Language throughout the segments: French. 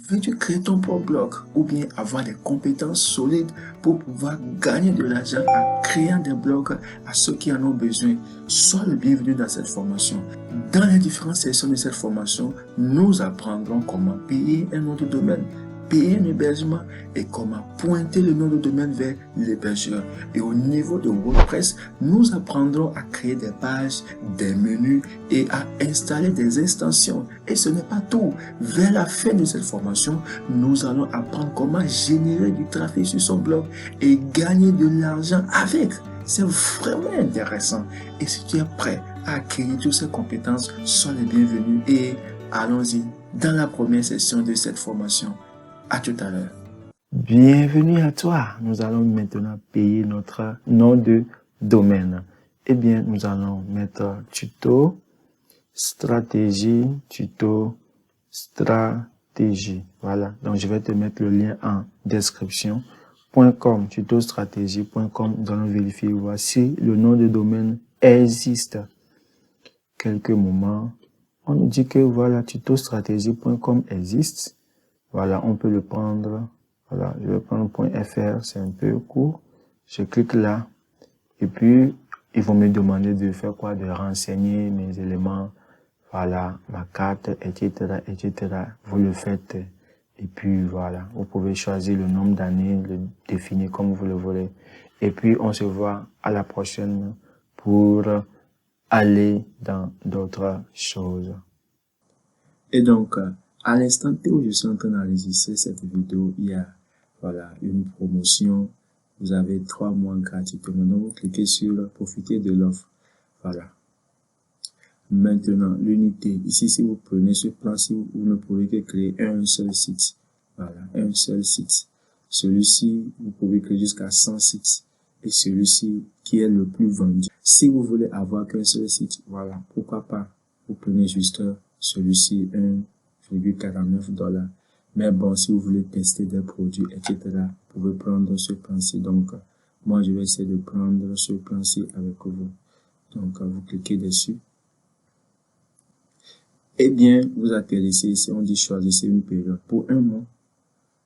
Veux-tu créer ton propre blog ou bien avoir des compétences solides pour pouvoir gagner de l'argent en créant des blogs à ceux qui en ont besoin? Sois le bienvenu dans cette formation. Dans les différentes sessions de cette formation, nous apprendrons comment payer un nom de domaine, payer un hébergement et comment pointer le nom de domaine vers l'hébergeur. Et au niveau de WordPress, nous apprendrons à créer des pages, des menus et à installer des extensions. Et ce n'est pas tout. Vers la fin de cette formation, nous allons apprendre comment générer du trafic sur son blog et gagner de l'argent avec. C'est vraiment intéressant. Et si tu es prêt à acquérir toutes ces compétences, sois le bienvenu et allons-y dans la première session de cette formation. À tout à l'heure. Bienvenue à toi. Nous allons maintenant payer notre nom de domaine. Eh bien, nous allons mettre tuto, stratégie, tuto, stratégie. Voilà. Donc, je vais te mettre le lien en description. .com, tutostratégie.com. Nous allons vérifier. Voici le nom de domaine existe. Quelques moments. On nous dit que voilà, tutostratégie.com existe. Voilà, on peut le prendre. Voilà, je vais prendre .fr, c'est un peu court. Je clique là. Et puis, ils vont me demander de faire quoi? De renseigner mes éléments. Voilà, ma carte, etc., etc. Vous le faites. Et puis, voilà, vous pouvez choisir le nombre d'années, le définir comme vous le voulez. Et puis, on se voit à la prochaine pour aller dans d'autres choses. Et donc, à l'instant T où je suis en train d'enregistrer cette vidéo, il y a voilà, une promotion. Vous avez 3 mois gratuitement. Donc, vous cliquez sur profiter de l'offre. Voilà. Maintenant, l'unité. Ici, si vous prenez ce plan-ci, vous ne pouvez que créer un seul site. Voilà, un seul site. Celui-ci, vous pouvez créer jusqu'à 100 sites. Et celui-ci, qui est le plus vendu. Si vous voulez avoir qu'un seul site, voilà, pourquoi pas. Vous prenez juste celui-ci, 1,49 $. Mais bon, si vous voulez tester des produits, etc., vous pouvez prendre ce plan-ci. Donc, moi, je vais essayer de prendre ce plan-ci avec vous. Donc, vous cliquez dessus. Eh bien, vous atterrissez ici, on dit choisissez une période pour 1 mois,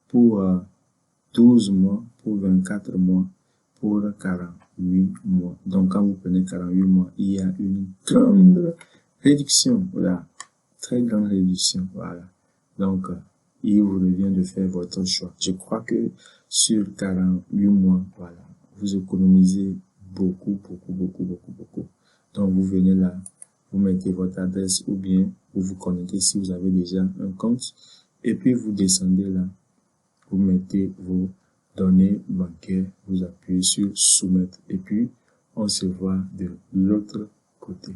pour 12 mois, pour 24 mois, pour 48 mois. Donc, quand vous prenez 48 mois, il y a une grande réduction. Voilà, très grande réduction. Voilà. Donc, il vous revient de faire votre choix. Je crois que sur 48 mois, voilà, vous économisez beaucoup. Donc, vous venez là, vous mettez votre adresse ou bien vous vous connectez si vous avez déjà un compte. Et puis, vous descendez là, vous mettez vos données bancaires, vous appuyez sur soumettre. Et puis, on se voit de l'autre côté.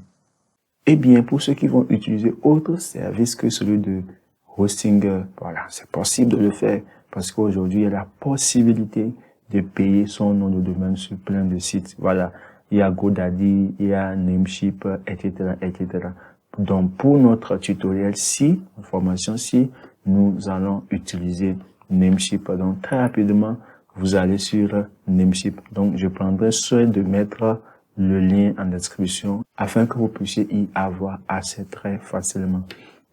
Eh bien, pour ceux qui vont utiliser autre service que celui de Hostinger, voilà, c'est possible de le faire parce qu'aujourd'hui, il y a la possibilité de payer son nom de domaine sur plein de sites. Voilà, il y a GoDaddy, il y a Namecheap, etc., etc. Donc, pour notre tutoriel-ci, formation-ci, nous allons utiliser Namecheap. Donc, très rapidement, vous allez sur Namecheap. Donc, je prendrai soin de mettre le lien en description afin que vous puissiez y avoir accès très facilement.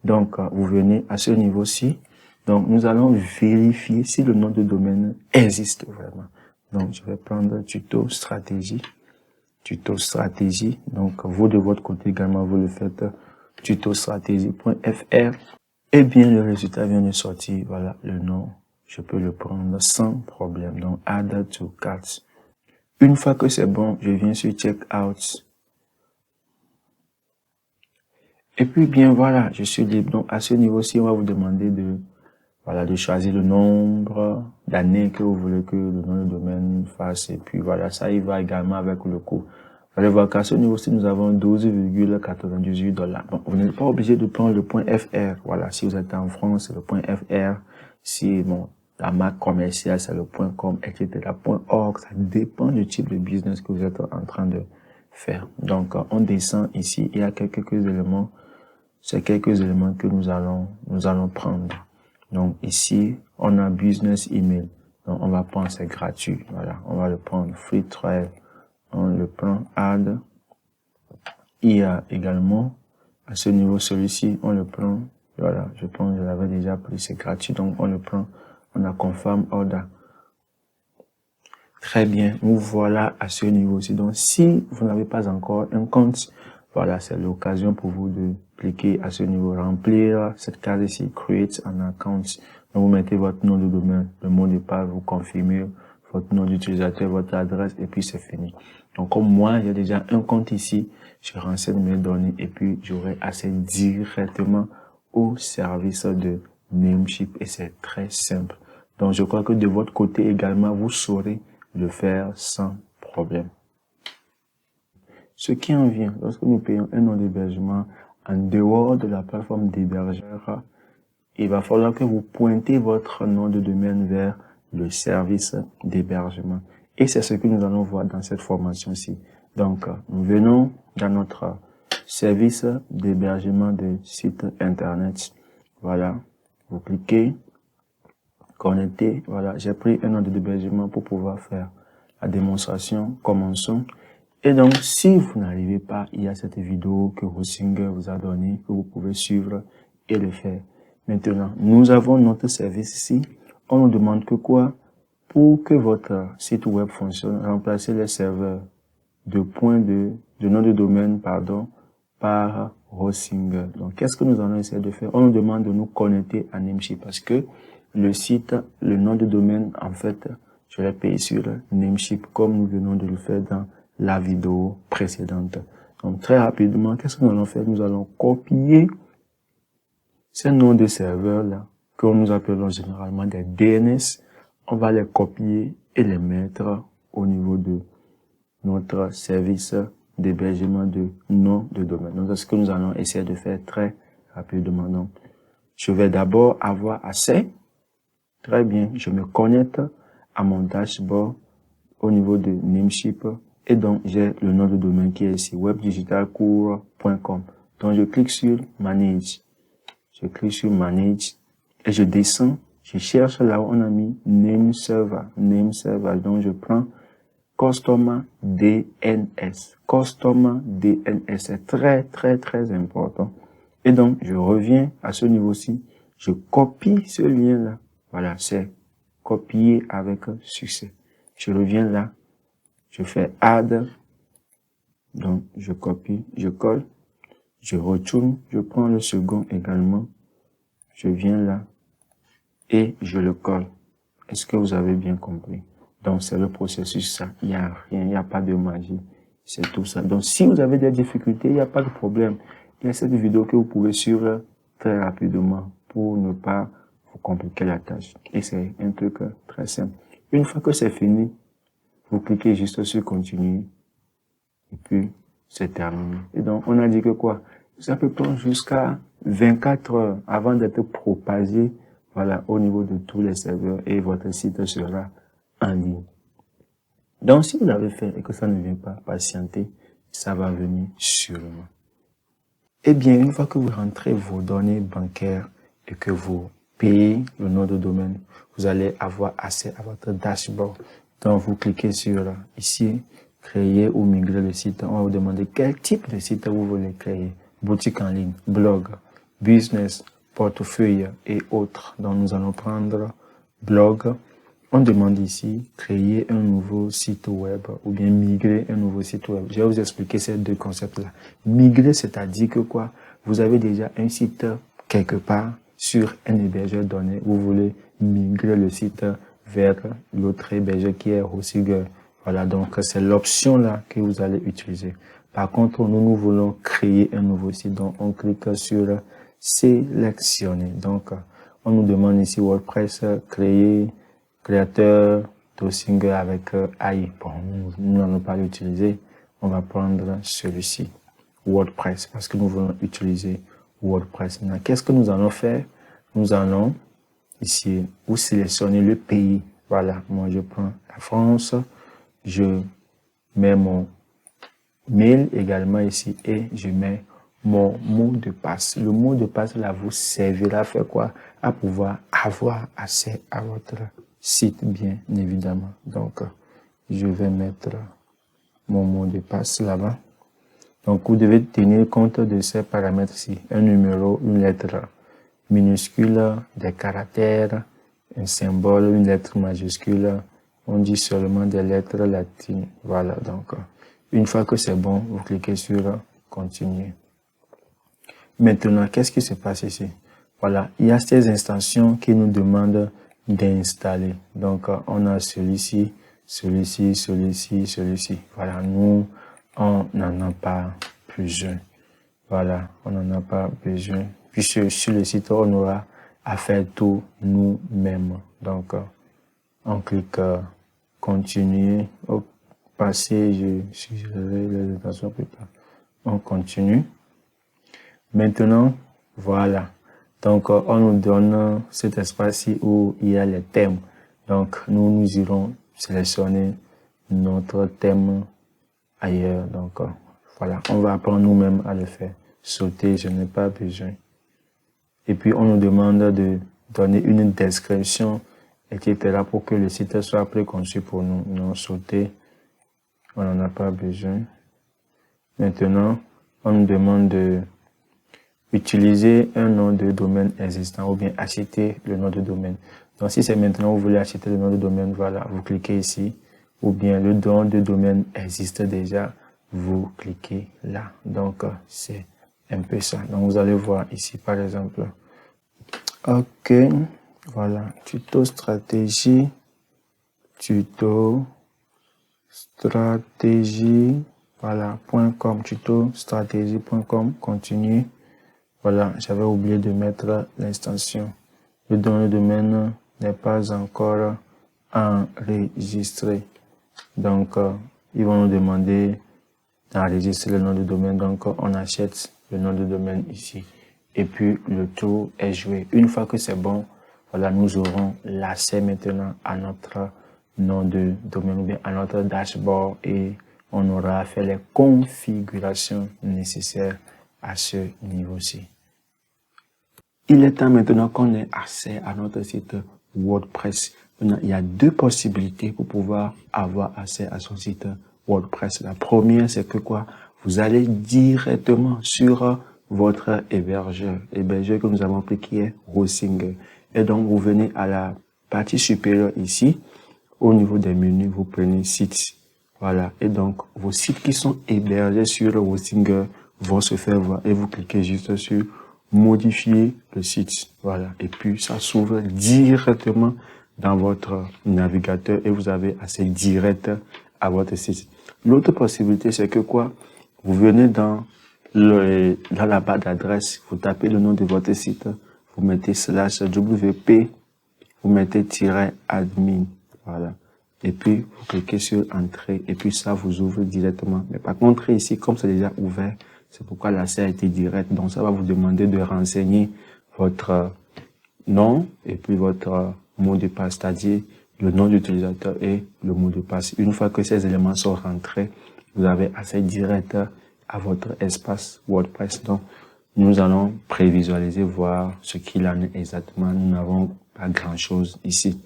Donc, vous venez à ce niveau-ci. Donc, nous allons vérifier si le nom de domaine existe vraiment. Donc, je vais prendre tuto stratégie. Donc, vous de votre côté également, vous le faites tutostratégie.fr. Eh bien, le résultat vient de sortir. Voilà, le nom. Je peux le prendre sans problème. Donc, add to carts. Une fois que c'est bon, je viens sur Checkout. Et puis, bien, voilà, je suis libre. Donc, à ce niveau-ci, on va vous demander de choisir le nombre d'années que vous voulez que le nom de domaine fasse. Et puis, voilà, ça y va également avec le coût. Vous allez voir qu'à ce niveau-ci, nous avons 12,98 $. Bon, vous n'êtes pas obligé de prendre le .fr. Voilà, si vous êtes en France, c'est le .fr. Si, bon, la marque commerciale, c'est le .com, etc. .org, ça dépend du type de business que vous êtes en train de faire. Donc, on descend ici. Il y a quelques éléments. C'est quelques éléments que nous allons prendre. Donc, ici, on a business email. Donc, on va prendre, c'est gratuit. Voilà. On va le prendre free trial. On le prend il y a également, à ce niveau, celui-ci, on le prend Voilà, je pense que je l'avais déjà pris, c'est gratuit, donc on le prend, on a confirm order. Très bien, nous voilà à ce niveau-ci. Donc, si vous n'avez pas encore un compte, voilà, c'est l'occasion pour vous de cliquer à ce niveau, remplir cette case ici, create an account. Donc, vous mettez votre nom de domaine, le mot de passe, vous confirmez votre nom d'utilisateur, votre adresse, et puis c'est fini. Donc, comme moi, j'ai déjà un compte ici, je renseigne mes données, et puis j'aurai accès directement au service de Namecheap, et c'est très simple. Donc, je crois que de votre côté également, vous saurez le faire sans problème. Ce qui en vient, lorsque nous payons un nom d'hébergement en dehors de la plateforme d'hébergeur, il va falloir que vous pointez votre nom de domaine vers le service d'hébergement. Et c'est ce que nous allons voir dans cette formation-ci. Donc, nous venons dans notre service d'hébergement de site internet. Voilà, vous cliquez, connecter. Voilà, j'ai pris un nom d'hébergement pour pouvoir faire la démonstration. Commençons. Et donc, si vous n'arrivez pas, il y a cette vidéo que Hosting vous a donnée, que vous pouvez suivre et le faire. Maintenant, nous avons notre service ici. On nous demande que quoi? Pour que votre site web fonctionne, remplacez les serveurs de nom de domaine, pardon, par Hosting. Donc, qu'est-ce que nous allons essayer de faire? On nous demande de nous connecter à Namecheap parce que le site, le nom de domaine, en fait, je l'ai payé sur Namecheap comme nous venons de le faire dans la vidéo précédente. Donc, très rapidement, qu'est-ce que nous allons faire? Nous allons copier ces noms de serveurs-là, que nous appelons généralement des DNS. On va les copier et les mettre au niveau de notre service d'hébergement de nom de domaine. Donc, c'est ce que nous allons essayer de faire très rapidement. Donc, je vais d'abord avoir accès. Très bien, je me connecte à mon dashboard au niveau de Namecheap et donc j'ai le nom de domaine qui est ici, webdigitalcours.com. Donc je clique sur Manage. Je clique sur Manage et je descends. Je cherche là où on a mis Name Server. Name Server. Donc je prends Customer DNS. Customer DNS. C'est très important. Et donc je reviens à ce niveau-ci. Je copie ce lien-là. Voilà, c'est copié avec succès. Je reviens là, je fais Add, donc je copie, je colle, je retourne, je prends le second également, je viens là et je le colle. Est-ce que vous avez bien compris? Donc c'est le processus ça, il n'y a rien, il n'y a pas de magie, c'est tout ça. Donc si vous avez des difficultés, il n'y a pas de problème. Il y a cette vidéo que vous pouvez suivre très rapidement pour ne pas vous compliquer la tâche. Et c'est un truc très simple. Une fois que c'est fini, vous cliquez juste sur continuer et puis c'est terminé. Et donc on a dit que quoi? Ça peut prendre jusqu'à 24 heures avant d'être propagé, voilà, au niveau de tous les serveurs et votre site sera en ligne. Donc si vous l'avez fait et que ça ne vient pas, patienter, ça va venir sûrement. Eh bien, une fois que vous rentrez vos données bancaires et que vous payez le nom de domaine, vous allez avoir accès à votre dashboard. Donc, vous cliquez sur ici, créer ou migrer le site. On va vous demander quel type de site vous voulez créer. Boutique en ligne, blog, business, portefeuille et autres. Donc, nous allons prendre blog. On demande ici, créer un nouveau site web ou bien migrer un nouveau site web. Je vais vous expliquer ces deux concepts-là. Migrer, c'est-à-dire que quoi? Vous avez déjà un site quelque part sur un hébergeur donné. Vous voulez migrer le site vers l'autre hébergeur qui est Hosting. Voilà, donc c'est l'option-là que vous allez utiliser. Par contre, nous voulons créer un nouveau site. Donc, on clique sur sélectionner. Donc, on nous demande ici WordPress, créer créateur d'hosting avec AI. Bon, nous n'allons pas l'utiliser. On va prendre celui-ci, WordPress, parce que nous voulons utiliser WordPress. Maintenant, qu'est-ce que nous allons faire? Nous allons ici, vous sélectionnez le pays. Voilà, moi je prends la France, je mets mon mail également ici et je mets mon mot de passe. Le mot de passe là vous servira à faire quoi? À pouvoir avoir accès à votre site, bien évidemment. Donc, je vais mettre mon mot de passe là-bas. Donc, vous devez tenir compte de ces paramètres-ci. Un numéro, une lettre minuscules, des caractères, un symbole, une lettre majuscule. On dit seulement des lettres latines. Voilà, donc une fois que c'est bon, vous cliquez sur continuer. Maintenant, qu'est-ce qui se passe ici? Voilà, il y a ces extensions qui nous demandent d'installer. Donc, on a celui-ci, celui-ci, celui-ci, celui-ci. Voilà, nous, on n'en a pas besoin. Voilà, on n'en a pas besoin. Puisque sur le site, on aura à faire tout nous-mêmes. Donc, on clique continuer. Au passé, je suggérerai les intentions plus tard. On continue. Maintenant, voilà. Donc, on nous donne cet espace-ci où il y a les thèmes. Donc, nous irons sélectionner notre thème ailleurs. Donc, voilà, on va apprendre nous-mêmes à le faire. Sauter, je n'ai pas besoin. Et puis, on nous demande de donner une description, etc. pour que le site soit préconçu pour nous. Non, sauter, on n'en a pas besoin. Maintenant, on nous demande de utiliser un nom de domaine existant ou bien acheter le nom de domaine. Donc, si c'est maintenant vous voulez acheter le nom de domaine, voilà, vous cliquez ici. Ou bien le nom de domaine existe déjà, vous cliquez là. Donc, c'est un peu ça. Donc, vous allez voir ici, par exemple. OK. Voilà. Tuto stratégie. Tuto stratégie. Voilà. .com. Tuto stratégie.com. Continue. Voilà, j'avais oublié de mettre l'extension. Le nom de domaine n'est pas encore enregistré. Donc, ils vont nous demander d'enregistrer le nom de domaine. Donc, on achète le nom de domaine ici. Et puis, le tour est joué. Une fois que c'est bon, voilà, nous aurons l'accès maintenant à notre nom de domaine ou bien à notre dashboard et on aura fait les configurations nécessaires à ce niveau-ci. Il est temps maintenant qu'on ait accès à notre site WordPress. Maintenant, il y a deux possibilités pour pouvoir avoir accès à son site WordPress. La première, c'est que quoi? Vous allez directement sur votre hébergeur que nous avons pris qui est Hostinger. Et donc, vous venez à la partie supérieure ici. Au niveau des menus, vous prenez sites. Voilà. Et donc, vos sites qui sont hébergés sur Hostinger vont se faire voir et vous cliquez juste sur modifier le site. Voilà. Et puis, ça s'ouvre directement dans votre navigateur et vous avez accès direct à votre site. L'autre possibilité, c'est que quoi? Vous venez dans la barre d'adresse, vous tapez le nom de votre site, vous mettez /wp, vous mettez -admin. Voilà. Et puis, vous cliquez sur entrée et puis ça vous ouvre directement. Mais par contre, ici, comme c'est déjà ouvert, c'est pourquoi l'accès a été direct. Donc, ça va vous demander de renseigner votre nom et puis votre mot de passe, c'est-à-dire le nom d'utilisateur et le mot de passe. Une fois que ces éléments sont rentrés, vous avez accès direct à votre espace WordPress. Donc, nous allons prévisualiser, voir ce qu'il en est exactement. Nous n'avons pas grand-chose ici.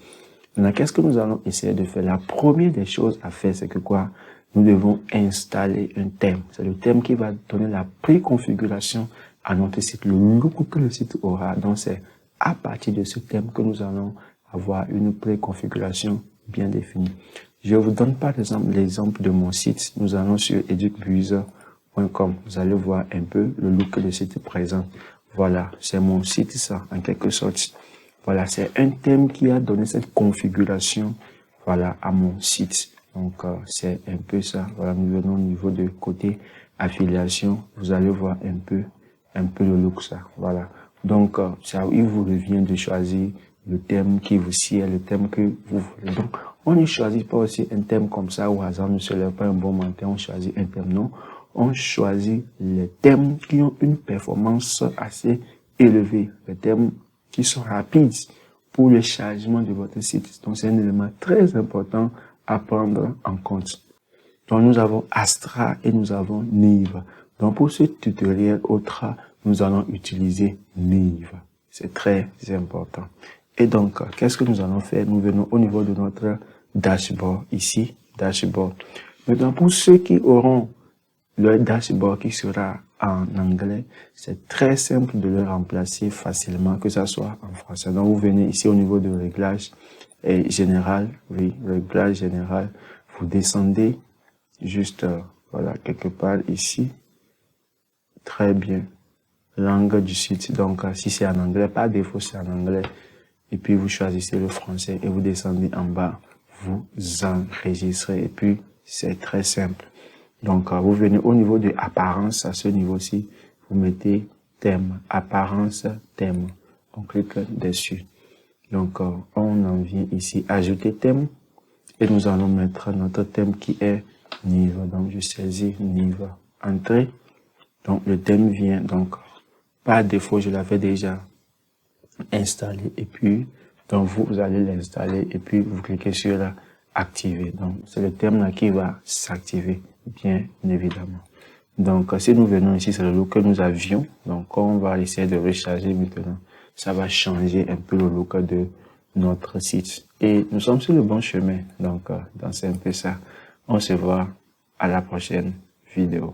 Maintenant, qu'est-ce que nous allons essayer de faire? La première des choses à faire, c'est que quoi? Nous devons installer un thème. C'est le thème qui va donner la préconfiguration à notre site, le look que le site aura. Donc, c'est à partir de ce thème que nous allons avoir une préconfiguration bien définie. Je vous donne par exemple l'exemple de mon site. Nous allons sur educbuilder.com. Vous allez voir un peu le look que le site présente. Voilà, c'est mon site, ça, en quelque sorte. Voilà, c'est un thème qui a donné cette configuration, voilà, à mon site. Donc, c'est un peu ça. Voilà, nous venons au niveau de côté affiliation. Vous allez voir un peu le look, ça. Voilà. Donc, ça, il vous revient de choisir le thème qui vous sied, le thème que vous voulez. Donc, on ne choisit pas aussi un thème comme ça au hasard, ne se lève pas un bon matin, on choisit un thème, non. On choisit les thèmes qui ont une performance assez élevée, les thèmes qui sont rapides pour le chargement de votre site. Donc, c'est un élément très important à prendre en compte. Donc, nous avons Astra et nous avons Nive. Donc, pour ce tutoriel autre, nous allons utiliser Nive. C'est très important. Et donc, qu'est-ce que nous allons faire? Nous venons au niveau de notre dashboard, ici, dashboard. Maintenant, pour ceux qui auront le dashboard qui sera en anglais, c'est très simple de le remplacer facilement, que ça soit en français. Donc, vous venez ici au niveau de réglage général, oui, réglage général, vous descendez juste, voilà, quelque part ici. Très bien. Langue du site. Donc, si c'est en anglais, par défaut, c'est en anglais. Et puis, vous choisissez le français et vous descendez en bas. Vous enregistrez. Et puis, c'est très simple. Donc, vous venez au niveau de apparence, à ce niveau-ci, vous mettez thème, apparence, thème. On clique dessus. Donc, on en vient ici, ajouter thème. Et nous allons mettre notre thème qui est Nive. Donc, je saisis Nive. Entrée. Donc, le thème vient. Donc, par défaut, je l'avais déjà installé. Et puis, donc, vous allez l'installer. Et puis, vous cliquez sur la activer. Donc, c'est le thème là qui va s'activer, bien évidemment. Donc, si nous venons ici, c'est le look que nous avions. Donc, on va essayer de recharger maintenant. Ça va changer un peu le look de notre site. Et nous sommes sur le bon chemin. Donc, c'est un peu ça. On se voit à la prochaine vidéo.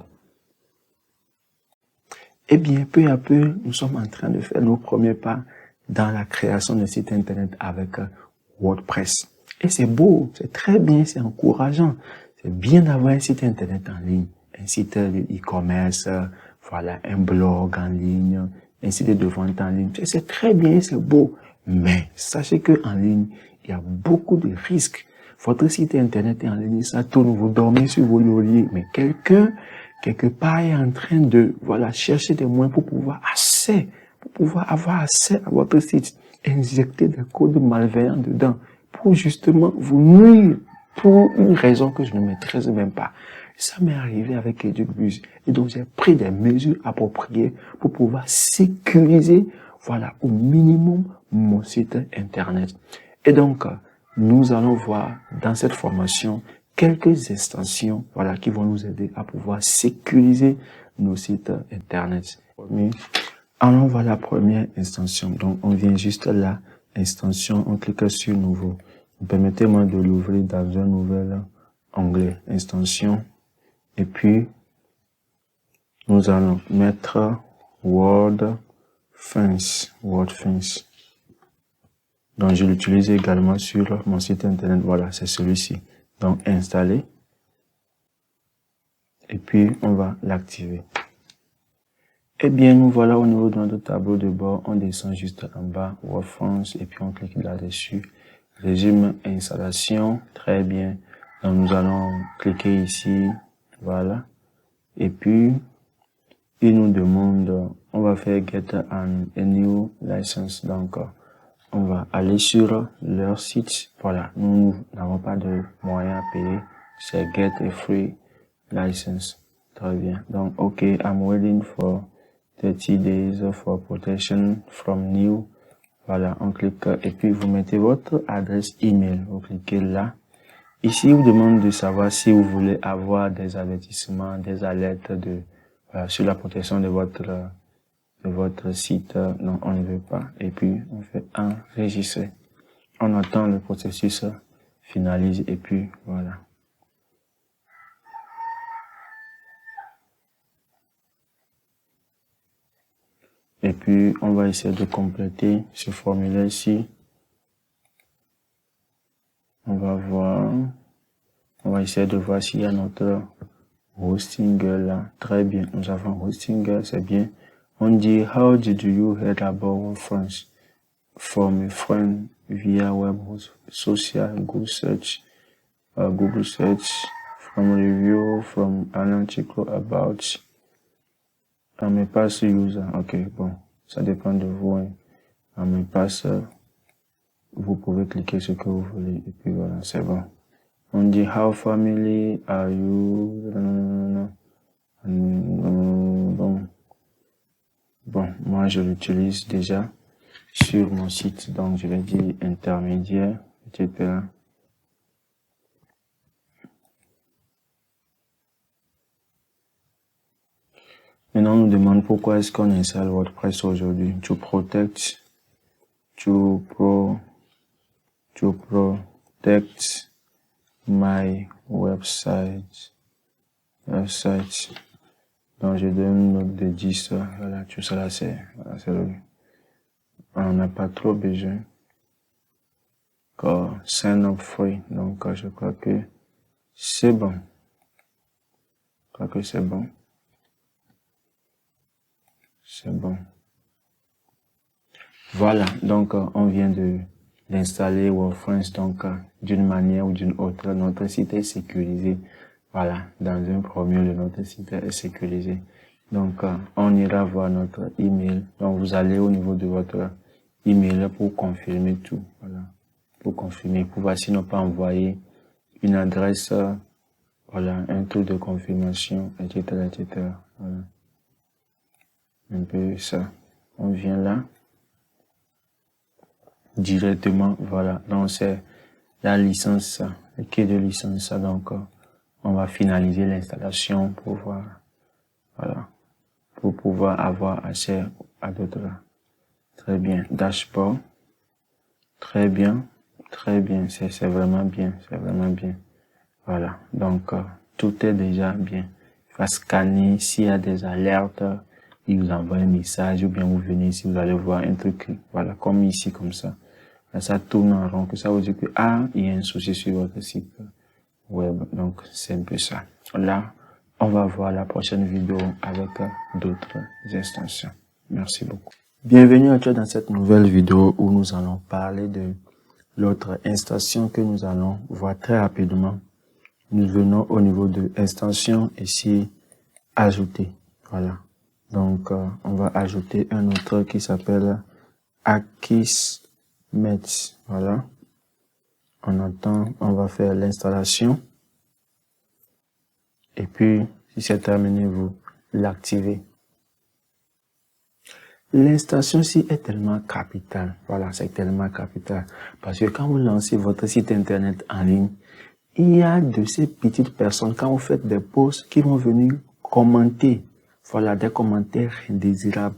Eh bien, peu à peu, nous sommes en train de faire nos premiers pas dans la création de site internet avec WordPress. Et c'est beau, c'est très bien, c'est encourageant. C'est bien d'avoir un site internet en ligne, un site de e-commerce, voilà, un blog en ligne, un site de vente en ligne. C'est très bien, c'est beau. Mais sachez que en ligne, il y a beaucoup de risques. Votre site internet est en ligne, ça tourne, vous dormez sur vos lauriers, mais quelqu'un quelque part est en train de, voilà, chercher des moyens pour pouvoir avoir accès à votre site, injecter des codes malveillants dedans, pour justement vous nuire, pour une raison que je ne maîtrise même pas. Ça m'est arrivé avec EducBuzz. Et donc, j'ai pris des mesures appropriées pour pouvoir sécuriser, voilà, au minimum mon site internet. Et donc, nous allons voir dans cette formation quelques extensions, voilà, qui vont nous aider à pouvoir sécuriser nos sites internet. Allons voir la première extension. Donc, on vient juste là, extension, on clique sur nouveau. Permettez-moi de l'ouvrir dans un nouvel onglet, extension. Et puis, nous allons mettre WordFence. Donc, je l'utilise également sur mon site internet. Voilà, c'est celui-ci. Donc, installer. Et puis, on va l'activer. Eh bien, nous voilà au niveau de notre tableau de bord. On descend juste en bas, WordFence, et puis on clique là-dessus. Régime installation. Très bien. Donc, nous allons cliquer ici. Voilà. Et puis, il nous demande, on va faire get a new license. Donc, on va aller sur leur site. Voilà, nous n'avons pas de moyens à payer. C'est get a free license. Très bien. Donc, OK, I'm waiting for 30 days for protection from new. Voilà, on clique et puis vous mettez votre adresse email. Vous cliquez là. Ici, il vous demande de savoir si vous voulez avoir des avertissements, des alertes sur la protection de votre site. Non, on ne veut pas. Et puis, on fait enregistrer. On attend le processus finalise et puis voilà. Et puis, on va essayer de compléter ce formulaire-ci. On va essayer de voir s'il y a notre hosting là. Très bien, nous avons hosting, c'est bien. On dit, how did you hear about France? From a friend via web social, Google search, from review, from an article about I'm a pass user. Ok, bon, ça dépend de vous. Hein. I'm a pass, vous pouvez cliquer ce que vous voulez et puis voilà, c'est bon. On dit how family are you? Bon, moi je l'utilise déjà sur mon site, donc je vais dire intermédiaire, etc. Maintenant, on nous demande pourquoi est-ce qu'on installe WordPress aujourd'hui. To protect my website. Donc, je donne une note de 10. Voilà, tout ça là, on n'a pas trop besoin. Sign up free. Donc, je crois que c'est bon. Je crois que c'est bon. C'est bon. Voilà. Donc, on vient d'installer WordPress. Donc, d'une manière ou d'une autre, notre site est sécurisé. Voilà. Dans un premier lieu, notre site est sécurisé. Donc, on ira voir notre email. Donc, vous allez au niveau de votre email pour confirmer tout. Voilà. Pour confirmer, pour voir s'ils n'ont pas envoyé une adresse, voilà, un truc de confirmation, etc., etc. Voilà. Un peu ça. On vient là. Directement, voilà. Donc, c'est la licence, le quai de licence. Donc, on va finaliser l'installation pour voir, voilà, pour pouvoir avoir accès à d'autres. Très bien. Dashboard. Très bien. Très bien. C'est vraiment bien. C'est vraiment bien. Voilà. Donc, tout est déjà bien. Il va scanner. S'il y a des alertes, il vous envoie un message ou bien vous venez ici, vous allez voir un truc. Voilà. Comme ici, comme ça. Là, ça tourne en rond. Que ça veut dire que, il y a un souci sur votre site web. Donc, c'est un peu ça. Là, on va voir la prochaine vidéo avec d'autres extensions. Merci beaucoup. Bienvenue à toi dans cette nouvelle vidéo où nous allons parler de l'autre extension que nous allons voir très rapidement. Nous venons au niveau de extension ici, ajouter. Voilà. Donc, on va ajouter un autre qui s'appelle Akismet. Voilà. On attend, on va faire l'installation. Et puis, si c'est terminé, vous l'activez. L'installation-ci est tellement capitale. Voilà, c'est tellement capital. Parce que quand vous lancez votre site internet en ligne, il y a de ces petites personnes, quand vous faites des posts, qui vont venir commenter. Voilà, des commentaires indésirables.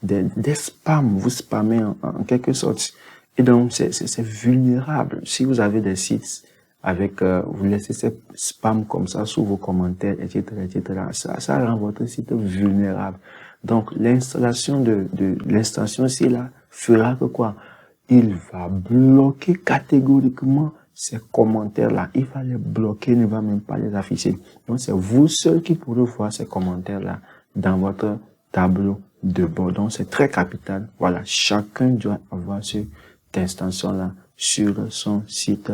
Des spams, vous spammez en quelque sorte. Et donc, c'est vulnérable. Si vous avez des sites avec, vous laissez ces spams comme ça sous vos commentaires, etc., etc., ça rend votre site vulnérable. Donc, l'installation de l'extension ici, là, fera que quoi? Il va bloquer catégoriquement ces commentaires-là. Il va les bloquer, il ne va même pas les afficher. Donc, c'est vous seul qui pourrez voir ces commentaires-là dans votre tableau de bord. Donc, c'est très capital. Voilà, chacun doit avoir cette extension-là sur son site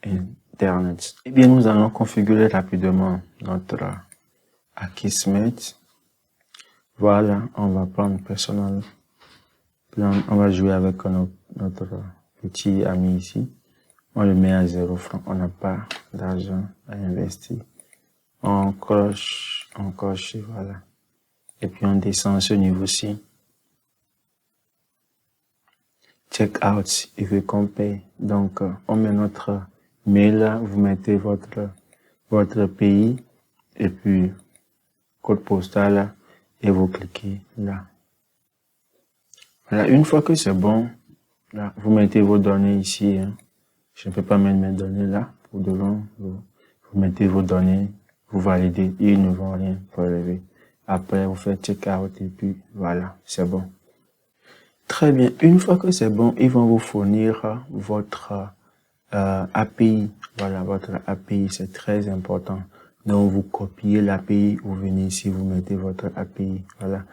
internet. Eh bien, nous allons configurer rapidement notre Akismet. Voilà, on va prendre Personal Plan. On va jouer avec notre petit ami ici. On le met à 0 francs. On n'a pas d'argent à investir. On coche, voilà. Et puis on descend ce niveau-ci. Check out, il veut qu'on paye. Donc, on met notre mail là, vous mettez votre pays et puis code postal là, et vous cliquez là. Voilà, une fois que c'est bon, là, vous mettez vos données ici. Hein. Je ne peux pas mettre mes données là. Pour devant, vous mettez vos données, vous validez, ils ne vont rien prélever. Après, vous faites check out et puis voilà, c'est bon. Très bien. Une fois que c'est bon, ils vont vous fournir votre API. Voilà, votre API, c'est très important. Donc, vous copiez l'API, vous venez ici, vous mettez votre API. Voilà,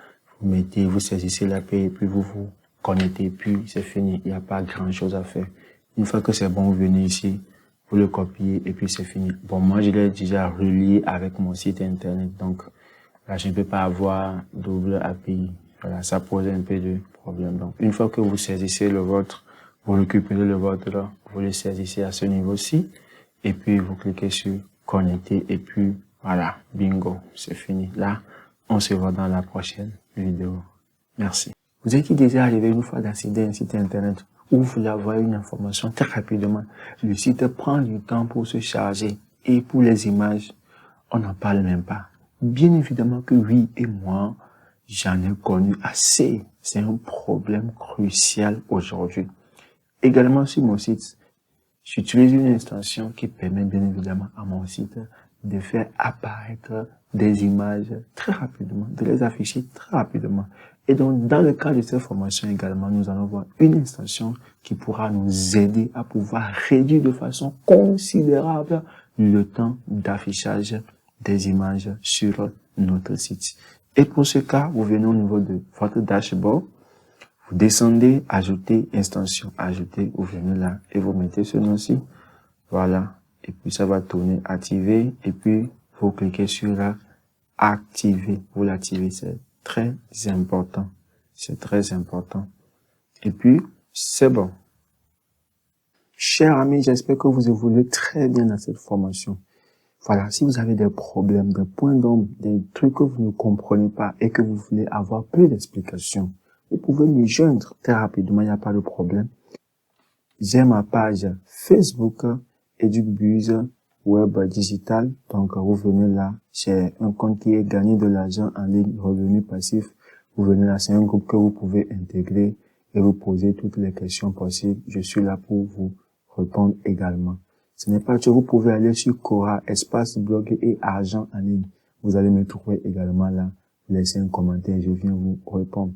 vous saisissez l'API, puis vous vous connectez, puis c'est fini. Il n'y a pas grand chose à faire. Une fois que c'est bon, vous venez ici, vous le copiez et puis c'est fini. Bon, moi, je l'ai déjà relié avec mon site internet. Donc, là, je ne peux pas avoir double API. Voilà, ça pose un peu de problème. Donc, une fois que vous saisissez le vôtre, vous récupérez le vôtre là, vous le saisissez à ce niveau-ci, et puis vous cliquez sur connecter, et puis voilà, bingo, c'est fini. Là, on se voit dans la prochaine vidéo. Merci. Vous êtes déjà arrivé une fois d'accéder à un site internet où vous voulez avoir une information très rapidement. Le site prend du temps pour se charger, et pour les images, on n'en parle même pas. Bien évidemment que oui, et moi, j'en ai connu assez. C'est un problème crucial aujourd'hui. Également sur mon site, j'utilise une extension qui permet bien évidemment à mon site de faire apparaître des images très rapidement, de les afficher très rapidement. Et donc, dans le cadre de cette formation également, nous allons voir une extension qui pourra nous aider à pouvoir réduire de façon considérable le temps d'affichage des images sur notre site. Et pour ce cas, vous venez au niveau de votre dashboard, vous descendez, ajouter extension, ajouter, vous venez là et vous mettez ce nom-ci. Voilà. Et puis ça va tourner, activer, et puis vous cliquez sur la activer. Vous l'activez, c'est très important. C'est très important. Et puis, c'est bon. Chers amis, j'espère que vous évoluez très bien dans cette formation. Voilà, si vous avez des problèmes, des points d'ombre, des trucs que vous ne comprenez pas et que vous voulez avoir plus d'explications, vous pouvez me joindre très rapidement, il n'y a pas de problème. J'ai ma page Facebook, EducBuzz Web Digital. Donc, vous venez là, c'est un compte qui est gagné de l'argent en ligne, revenu passif. Vous venez là, c'est un groupe que vous pouvez intégrer et vous poser toutes les questions possibles. Je suis là pour vous répondre également. Ce n'est pas que vous pouvez aller sur Quora, espace blog et argent en ligne. Vous allez me trouver également là. Laissez un commentaire, je viens vous répondre.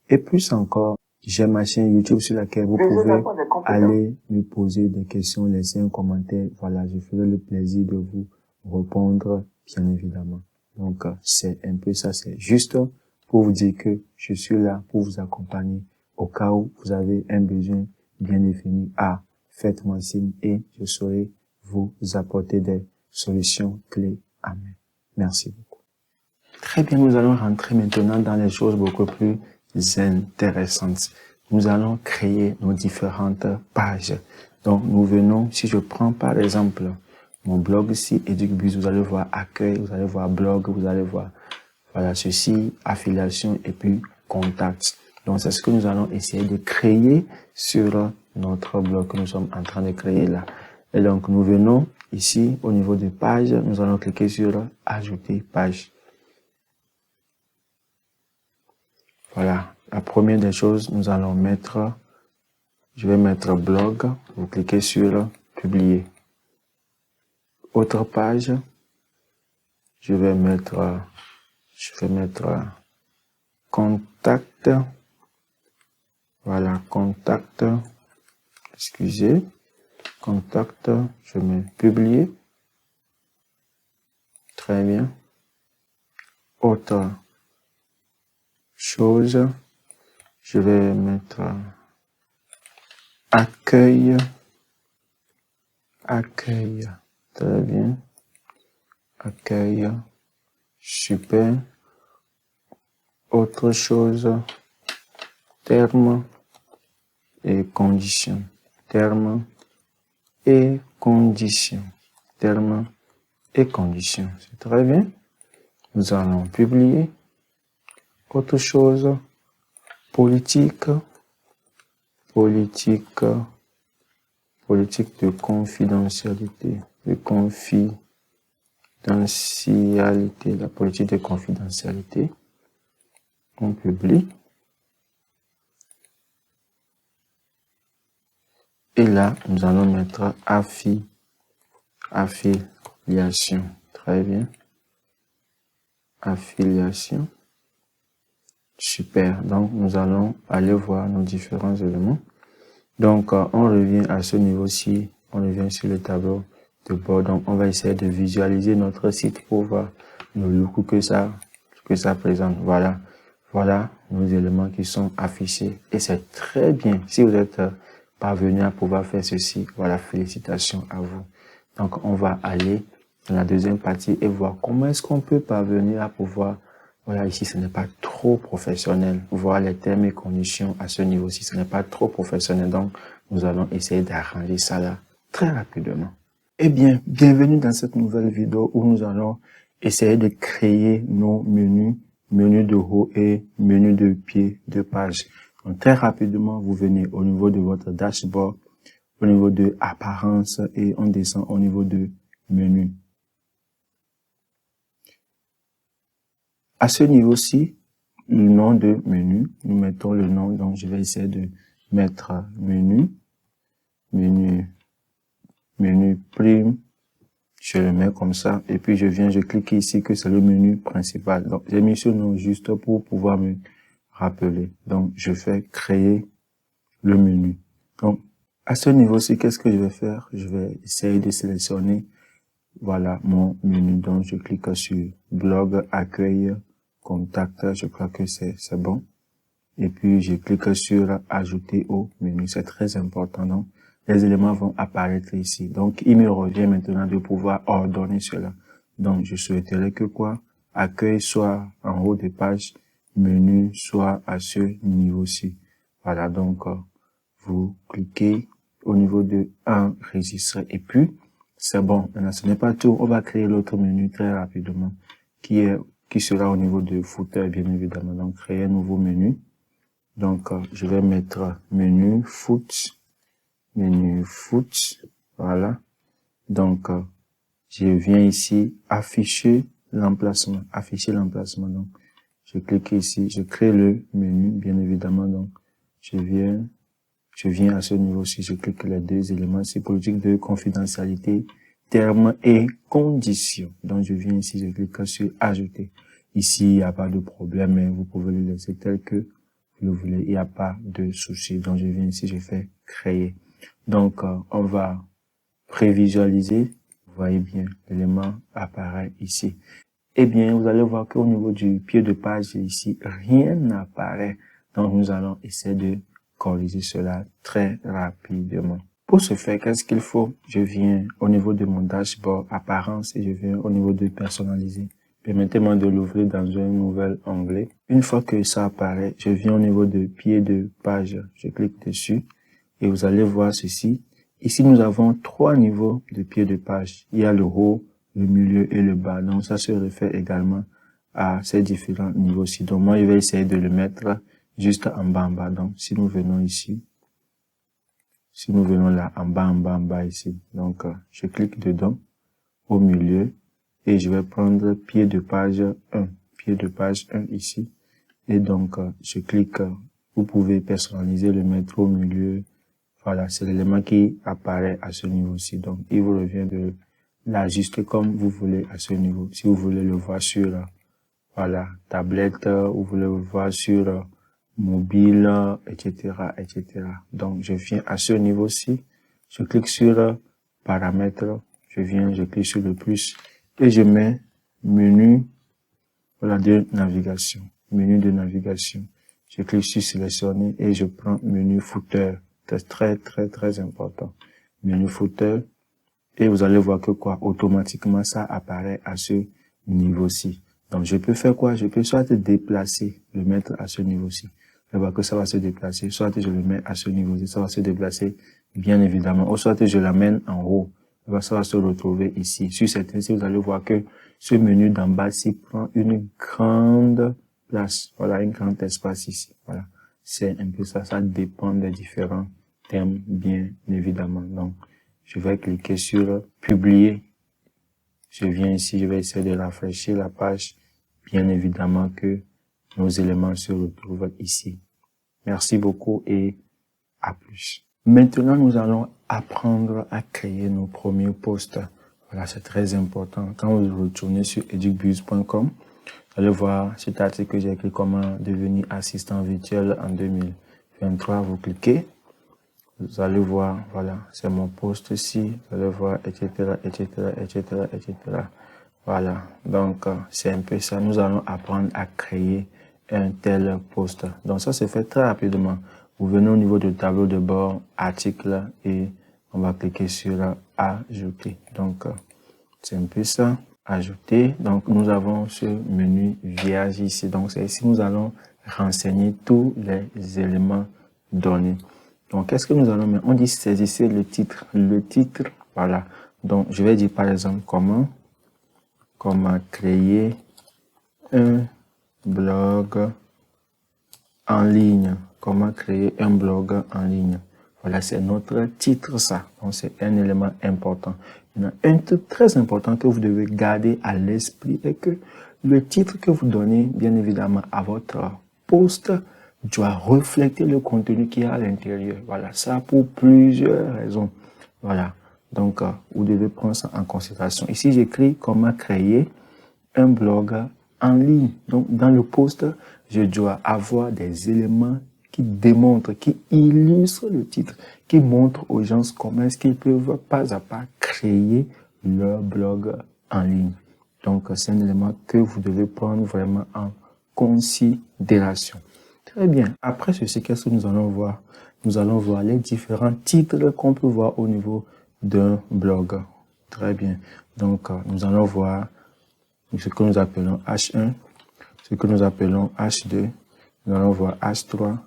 Et plus encore, j'ai ma chaîne YouTube sur laquelle vous pouvez aller me poser des questions, laisser un commentaire. Voilà, je ferai le plaisir de vous répondre, bien évidemment. Donc, c'est un peu ça, c'est juste pour vous dire que je suis là pour vous accompagner au cas où vous avez un besoin bien défini. Faites-moi signe et je saurai vous apporter des solutions clés. Amen. Merci beaucoup. Très bien, nous allons rentrer maintenant dans les choses beaucoup plus intéressantes. Nous allons créer nos différentes pages. Donc, nous venons, si je prends par exemple mon blog ici, EducBuzz, vous allez voir accueil, vous allez voir blog, vous allez voir, voilà, ceci, affiliation et puis contact. Donc, c'est ce que nous allons essayer de créer sur notre blog que nous sommes en train de créer là. Et donc, nous venons ici, au niveau de page, nous allons cliquer sur ajouter page. Voilà. La première des choses, nous allons mettre, je vais mettre blog, vous cliquez sur publier. Autre page, je vais mettre contact. Voilà, contact, excusez, contact, je mets publier. Très bien. Autre chose, je vais mettre accueil, accueil, très bien, accueil, super. Autre chose, termes et conditions, termes et conditions, termes et conditions, c'est très bien. Nous allons publier. Autre chose, politique, politique de confidentialité, la politique de confidentialité. On publie. Et là, nous allons mettre affiliation. Très bien. Affiliation. Super. Donc, nous allons aller voir nos différents éléments. Donc, on revient à ce niveau-ci. On revient sur le tableau de bord. Donc, on va essayer de visualiser notre site pour voir le look que ça présente. Voilà. Voilà nos éléments qui sont affichés. Et c'est très bien. Si vous êtes parvenu à pouvoir faire ceci, voilà, félicitations à vous. Donc, on va aller dans la deuxième partie et voir comment est-ce qu'on peut parvenir à pouvoir, voilà, ici, ce n'est pas trop professionnel. Voir les termes et conditions à ce niveau-ci, ce n'est pas trop professionnel. Donc, nous allons essayer d'arranger ça là très rapidement. Eh bien, bienvenue dans cette nouvelle vidéo où nous allons essayer de créer nos menus, menu de haut et menu de pied de page. Donc, très rapidement, vous venez au niveau de votre dashboard, au niveau de apparence et on descend au niveau de menu. À ce niveau-ci, le nom de menu, nous mettons le nom, donc je vais essayer de mettre menu prime je le mets comme ça, et puis je clique ici que c'est le menu principal. Donc, j'ai mis ce nom juste pour pouvoir me rappeler. Donc, je fais créer le menu. Donc, à ce niveau-ci, qu'est-ce que je vais faire? Je vais essayer de sélectionner, voilà, mon menu. Donc, je clique sur blog, accueil, contact. Je crois que c'est bon. Et puis, je clique sur ajouter au menu. C'est très important. Donc, les éléments vont apparaître ici. Donc, il me revient maintenant de pouvoir ordonner cela. Donc, je souhaiterais que quoi? Accueil soit en haut de page, menu soit à ce niveau-ci. Voilà, donc, vous cliquez au niveau de enregistrer. Et puis, c'est bon. Maintenant, ce n'est pas tout. On va créer l'autre menu très rapidement qui sera au niveau de footer, bien évidemment. Donc, créer un nouveau menu. Donc, je vais mettre menu foot, voilà. Donc, je viens ici afficher l'emplacement. Donc, je clique ici, je crée le menu, bien évidemment. Donc, je viens à ce niveau-ci, je clique les deux éléments, c'est politique de confidentialité, termes et conditions. Donc, je viens ici, je clique sur ajouter. Ici, il n'y a pas de problème, mais vous pouvez le laisser tel que vous le voulez, il n'y a pas de souci. Donc, je viens ici, je fais créer. Donc, on va prévisualiser. Vous voyez bien, l'élément apparaît ici. Eh bien, vous allez voir qu'au niveau du pied de page ici, rien n'apparaît. Donc, nous allons essayer de corriger cela très rapidement. Pour ce faire, qu'est-ce qu'il faut? Je viens au niveau de mon dashboard apparence et je viens au niveau de personnaliser. Permettez-moi de l'ouvrir dans un nouvel onglet. Une fois que ça apparaît, je viens au niveau de pied de page. Je clique dessus et vous allez voir ceci. Ici, nous avons 3 niveaux de pied de page. Il y a le haut, le milieu et le bas. Donc, ça se réfère également à ces différents niveaux-ci. Donc, moi, je vais essayer de le mettre juste en bas. Donc, si nous venons ici, si nous venons là, en bas ici. Donc, je clique dedans, au milieu, et je vais prendre pied de page 1. Pied de page 1 ici. Et donc, je clique, vous pouvez personnaliser, le mettre au milieu. Voilà, c'est l'élément qui apparaît à ce niveau-ci. Donc, il vous revient de l'ajuster comme vous voulez à ce niveau. Si vous voulez le voir sur, voilà, tablette, ou vous voulez le voir sur mobile, etc., etc. Donc, je viens à ce niveau-ci. Je clique sur paramètres. Je clique sur le plus et je mets menu, voilà, de navigation. Menu de navigation. Je clique sur sélectionner et je prends menu footer. C'est très important. Menu footer. Et vous allez voir que quoi, automatiquement, ça apparaît à ce niveau-ci. Donc, je peux faire quoi? Je peux soit déplacer, le mettre à ce niveau-ci. Je vois que ça va se déplacer. Soit je le mets à ce niveau-ci, ça va se déplacer, bien évidemment. Ou soit je l'amène en haut. Ça va se retrouver ici. Sur certains-ci, vous allez voir que ce menu d'en bas, ici, prend une grande place. Voilà, un grand espace ici. Voilà. C'est un peu ça. Ça dépend des différents thèmes, bien évidemment. Donc, je vais cliquer sur publier. Je viens ici, je vais essayer de rafraîchir la page. Bien évidemment que nos éléments se retrouvent ici. Merci beaucoup et à plus. Maintenant, nous allons apprendre à créer nos premiers posts. Voilà, c'est très important. Quand vous retournez sur educbuzz.com, vous allez voir cet article que j'ai écrit comment devenir assistant virtuel en 2023. Vous cliquez. Vous allez voir, voilà, c'est mon post ici. Vous allez voir, etc. Voilà, donc c'est un peu ça. Nous allons apprendre à créer un tel post. Donc ça se fait très rapidement. Vous venez au niveau du tableau de bord, article, et on va cliquer sur ajouter. Donc c'est un peu ça, ajouter. Donc nous avons ce menu vierge ici. Donc c'est ici nous allons renseigner tous les éléments donnés. Donc qu'est-ce que nous allons mettre? On dit saisissez le titre. Le titre, voilà. Donc je vais dire par exemple comment créer un blog en ligne. Comment créer un blog en ligne. Voilà, c'est notre titre, ça. Donc, c'est un élément important. Un truc très important que vous devez garder à l'esprit est que le titre que vous donnez, bien évidemment, à votre post doit refléter le contenu qu'il y a à l'intérieur. Voilà, ça pour plusieurs raisons. Voilà. Donc, vous devez prendre ça en considération. Ici, j'écris comment créer un blog en ligne. Donc, dans le post, je dois avoir des éléments qui démontrent, qui illustrent le titre, qui montrent aux gens comment est-ce qu'ils peuvent pas à pas créer leur blog en ligne. Donc, c'est un élément que vous devez prendre vraiment en considération. Très bien. Après ceci, qu'est-ce que nous allons voir? Nous allons voir les différents titres qu'on peut voir au niveau d'un blog. Très bien. Donc, nous allons voir ce que nous appelons H1, ce que nous appelons H2, nous allons voir H3,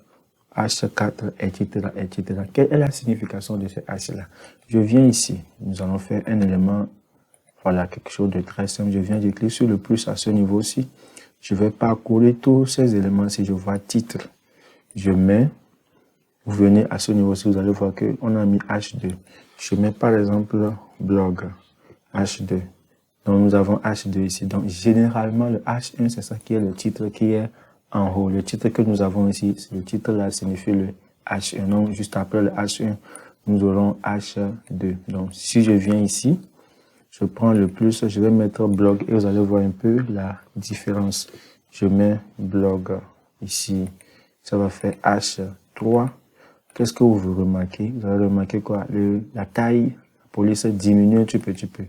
H4, etc., etc. Quelle est la signification de ces H-là? Je viens ici, nous allons faire un élément, voilà, quelque chose de très simple. Je viens de cliquer sur le plus à ce niveau-ci. Je vais parcourir tous ces éléments. Si je vois titre, je mets, vous venez à ce niveau-ci, vous allez voir qu'on a mis H2. Je mets par exemple blog, H2. Donc, nous avons H2 ici. Donc, généralement, le H1, c'est ça qui est le titre qui est en haut. Le titre que nous avons ici, le titre là signifie le H1. Donc, juste après le H1, nous aurons H2. Donc, si je viens ici, je prends le plus, je vais mettre blog et vous allez voir un peu la différence. Je mets blog ici. Ça va faire H3. Qu'est-ce que vous remarquez? Vous allez remarquer quoi? La taille, la police diminue un petit peu.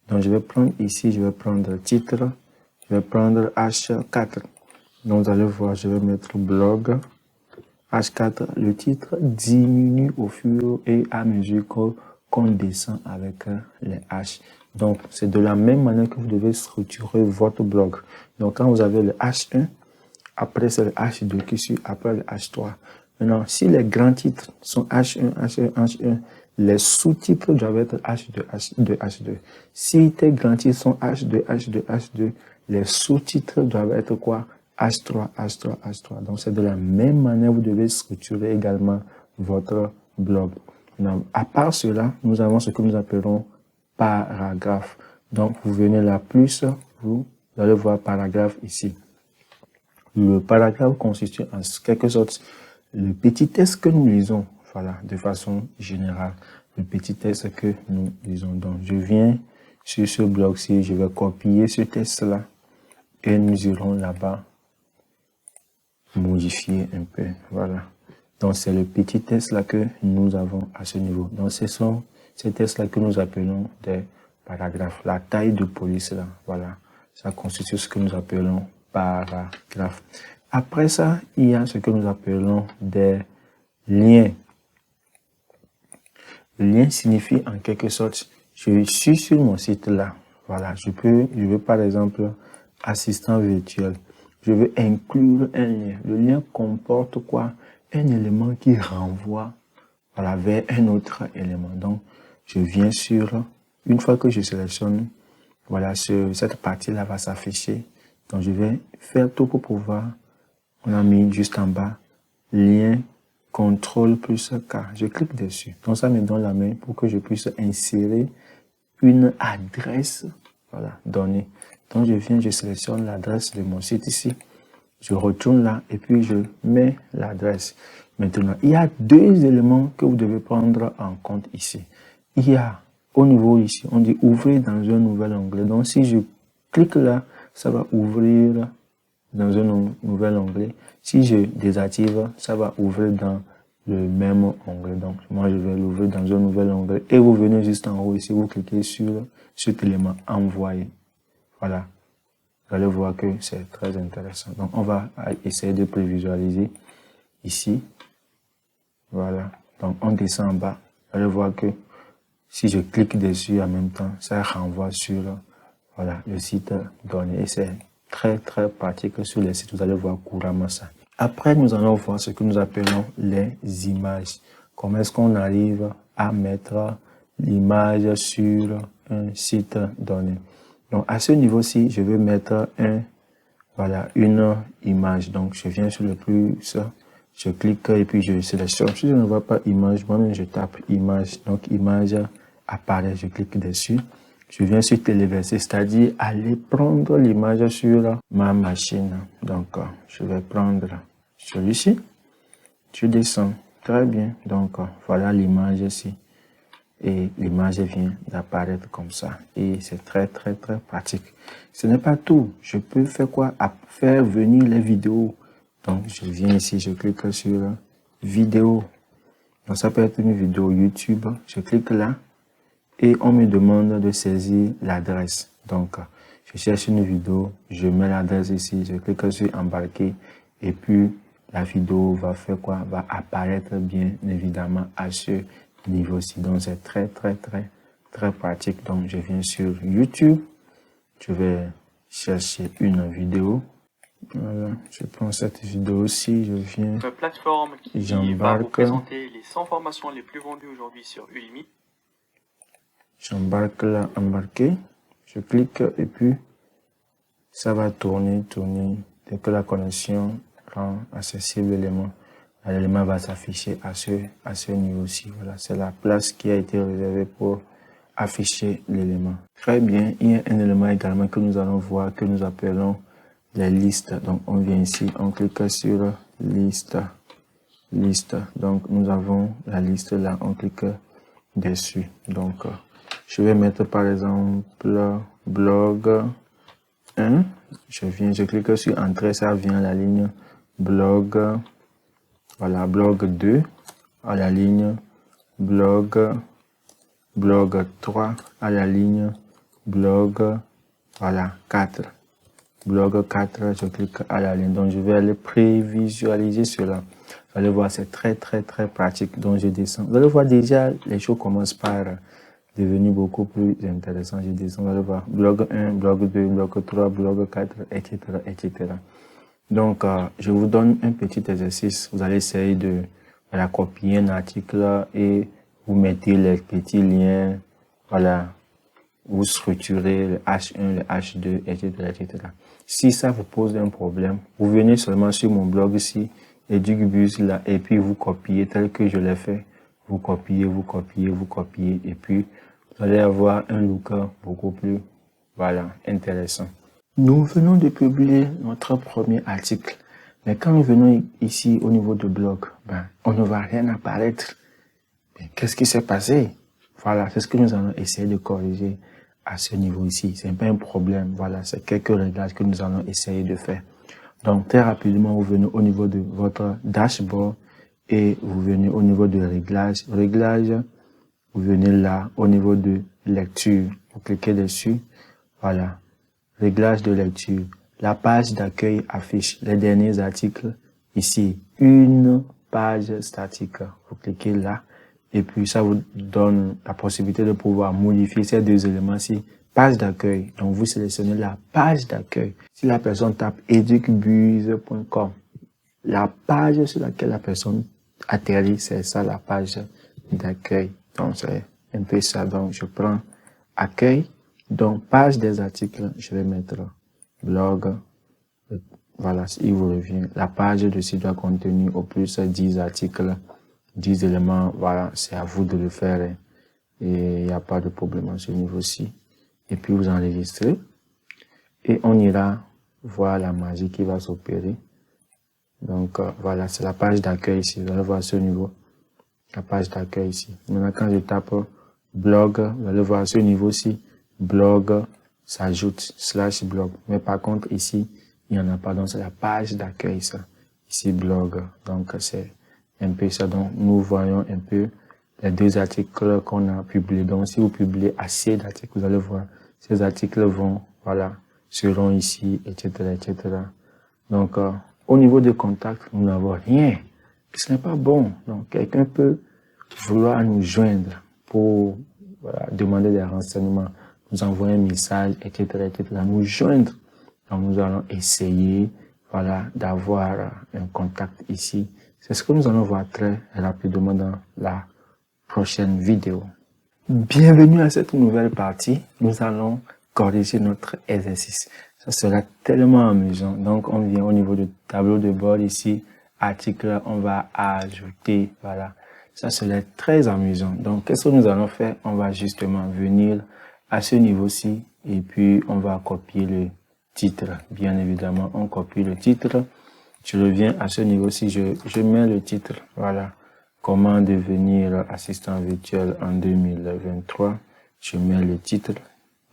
Donc, je vais prendre ici, je vais prendre titre, je vais prendre H4. Donc, vous allez voir, je vais mettre blog, H4. Le titre diminue au fur et à mesure qu'on descend avec les H. Donc, c'est de la même manière que vous devez structurer votre blog. Donc, quand vous avez le H1, après c'est le H2 qui suit, après le H3. Maintenant, si les grands titres sont H1, H1, H1, les sous-titres doivent être H2, H2, H2. Si tes grands titres sont H2, H2, H2, les sous-titres doivent être quoi? H3, H3, H3. Donc, c'est de la même manière que vous devez structurer également votre blog. Maintenant, à part cela, nous avons ce que nous appelons paragraphe. Donc, vous venez là plus, vous allez voir paragraphe ici. Le paragraphe constitue en quelque sorte le petit texte que nous lisons, voilà, de façon générale, le petit texte que nous lisons. Donc, je viens sur ce blog-ci, je vais copier ce texte-là et nous irons là-bas modifier un peu, voilà. Donc, c'est le petit texte-là que nous avons à ce niveau. Donc, ce sont ces textes-là que nous appelons des paragraphes. La taille de police-là, voilà, ça constitue ce que nous appelons paragraphe. Après ça, il y a ce que nous appelons des liens. Le lien signifie en quelque sorte, je suis sur mon site là. Voilà, je veux par exemple, assistant virtuel. Je veux inclure un lien. Le lien comporte quoi? Un élément qui renvoie, voilà, vers un autre élément. Donc, je viens sur, une fois que je sélectionne, voilà, cette partie-là va s'afficher. Donc, je vais faire tout pour pouvoir, on a mis juste en bas, lien, contrôle plus K. Je clique dessus. Donc, ça me donne la main pour que je puisse insérer une adresse, voilà, donnée. Donc, je viens, je sélectionne l'adresse de mon site ici. Je retourne là et puis je mets l'adresse. Maintenant, il y a deux éléments que vous devez prendre en compte ici. Il y a, au niveau ici, on dit ouvrir dans un nouvel onglet. Donc, si je clique là, ça va ouvrir dans un nouvel onglet. Si je désactive, ça va ouvrir dans le même onglet. Donc, moi, je vais l'ouvrir dans un nouvel onglet. Et vous venez juste en haut ici, vous cliquez sur cet élément envoyer. Voilà. Vous allez voir que c'est très intéressant. Donc, on va essayer de prévisualiser ici. Voilà. Donc, on descend en bas. Vous allez voir que si je clique dessus en même temps, ça renvoie sur, voilà, le site donné. Et c'est très, très pratique sur les sites. Vous allez voir couramment ça. Après, nous allons voir ce que nous appelons les images. Comment est-ce qu'on arrive à mettre l'image sur un site donné. Donc, à ce niveau-ci, je vais mettre une image. Donc, je viens sur le plus, je clique et puis je sélectionne. Si je ne vois pas image, moi-même, je tape image. Donc, image apparaît, je clique dessus. Je viens sur téléverser, c'est-à-dire aller prendre l'image sur ma machine. Donc, je vais prendre celui-ci. Je descends. Très bien. Donc, voilà l'image ici. et l'image vient d'apparaître comme ça. Et c'est très pratique. Ce n'est pas tout. Je peux faire quoi? Faire venir les vidéos. Donc, je viens ici, je clique sur vidéo. Donc, ça peut être une vidéo YouTube. Je clique là et on me demande de saisir l'adresse. Donc, je cherche une vidéo, je mets l'adresse ici, je clique sur embarquer et puis la vidéo va faire quoi? Va apparaître bien évidemment à ce niveau-ci. Donc, c'est très pratique. Donc, je viens sur YouTube, je vais chercher une vidéo. Voilà, je prends cette vidéo-ci, je viens. Une plateforme qui va vous présenter les 100 formations les plus vendues aujourd'hui sur Udemy. J'embarque là, embarquer. Je clique et puis ça va tourner. Dès que la connexion rend accessible l'élément, l'élément va s'afficher à ce niveau-ci. Voilà, c'est la place qui a été réservée pour afficher l'élément. Très bien, il y a un élément également que nous allons voir, que nous appelons les listes. Donc, on vient ici, on clique sur liste. Donc, nous avons la liste là, on clique dessus. Donc, je vais mettre par exemple blog 1. Je clique sur entrée, ça vient à la ligne blog. Voilà, blog 2 à la ligne blog 3 à la ligne blog, voilà, 4. Blog 4, je clique à la ligne. Donc, je vais aller prévisualiser cela. Vous allez voir, c'est très pratique. Donc, je descends. Vous allez voir déjà, les choses commencent par devenir beaucoup plus intéressant. Je descends, vous allez voir, blog 1, blog 2, blog 3, blog 4, etc. Donc, je vous donne un petit exercice. Vous allez essayer de copier un article et vous mettez les petits liens, voilà, vous structurez le H1, le H2, etc. Si ça vous pose un problème, vous venez seulement sur mon blog ici, EducBuzz là, et puis vous copiez tel que je l'ai fait. Vous copiez, et puis vous allez avoir un look beaucoup plus, voilà, intéressant. Nous venons de publier notre premier article, mais quand nous venons ici au niveau de blog, on ne va rien apparaître. Qu'est-ce qui s'est passé? Voilà, c'est ce que nous allons essayer de corriger à ce niveau ici. C'est pas un problème, voilà, c'est quelques réglages que nous allons essayer de faire. Donc, très rapidement, vous venez au niveau de votre dashboard et vous venez au niveau de réglage. Vous venez là, au niveau de lecture. Vous cliquez dessus. Voilà. Réglage de lecture. La page d'accueil affiche les derniers articles. Ici, une page statique. Vous cliquez là. Et puis, ça vous donne la possibilité de pouvoir modifier ces deux éléments-ci. Page d'accueil. Donc, vous sélectionnez la page d'accueil. Si la personne tape educbuzz.com, la page sur laquelle la personne atterrit, c'est ça la page d'accueil. Donc, c'est un peu ça. Donc, je prends accueil. Donc, page des articles, je vais mettre blog. Voilà, il vous revient. La page de site doit contenir au plus 10 articles, 10 éléments. Voilà, c'est à vous de le faire. Et il n'y a pas de problème à ce niveau-ci. Et puis, vous enregistrez. Et on ira voir la magie qui va s'opérer. Donc, voilà, c'est la page d'accueil ici. Vous allez voir ce niveau. La page d'accueil ici. Maintenant, quand je tape blog, vous allez voir ce niveau-ci. Blog s'ajoute /blog. Mais par contre, ici, il n'y en a pas. Donc, c'est la page d'accueil, ça. Ici, blog. Donc, c'est un peu ça. Donc, nous voyons un peu les deux articles qu'on a publiés. Donc, si vous publiez assez d'articles, vous allez voir, ces articles vont, voilà, seront ici, etc. Donc, au niveau des contacts, nous n'avons rien. Ce n'est pas bon. Donc, quelqu'un peut vouloir nous joindre pour, voilà, demander des renseignements, nous envoyer un message, etc. Nous joindre. Donc, nous allons essayer, voilà, d'avoir un contact ici. C'est ce que nous allons voir très rapidement dans la prochaine vidéo. Bienvenue à cette nouvelle partie. Nous allons corriger notre exercice. Ça sera tellement amusant. Donc, on vient au niveau du tableau de bord ici, article, on va ajouter, voilà. Ça serait très amusant. Donc, qu'est-ce que nous allons faire? On va justement venir à ce niveau-ci et puis on va copier le titre. Bien évidemment, on copie le titre. Je reviens à ce niveau-ci, je mets le titre, voilà. comment devenir assistant virtuel en 2023. Je mets le titre.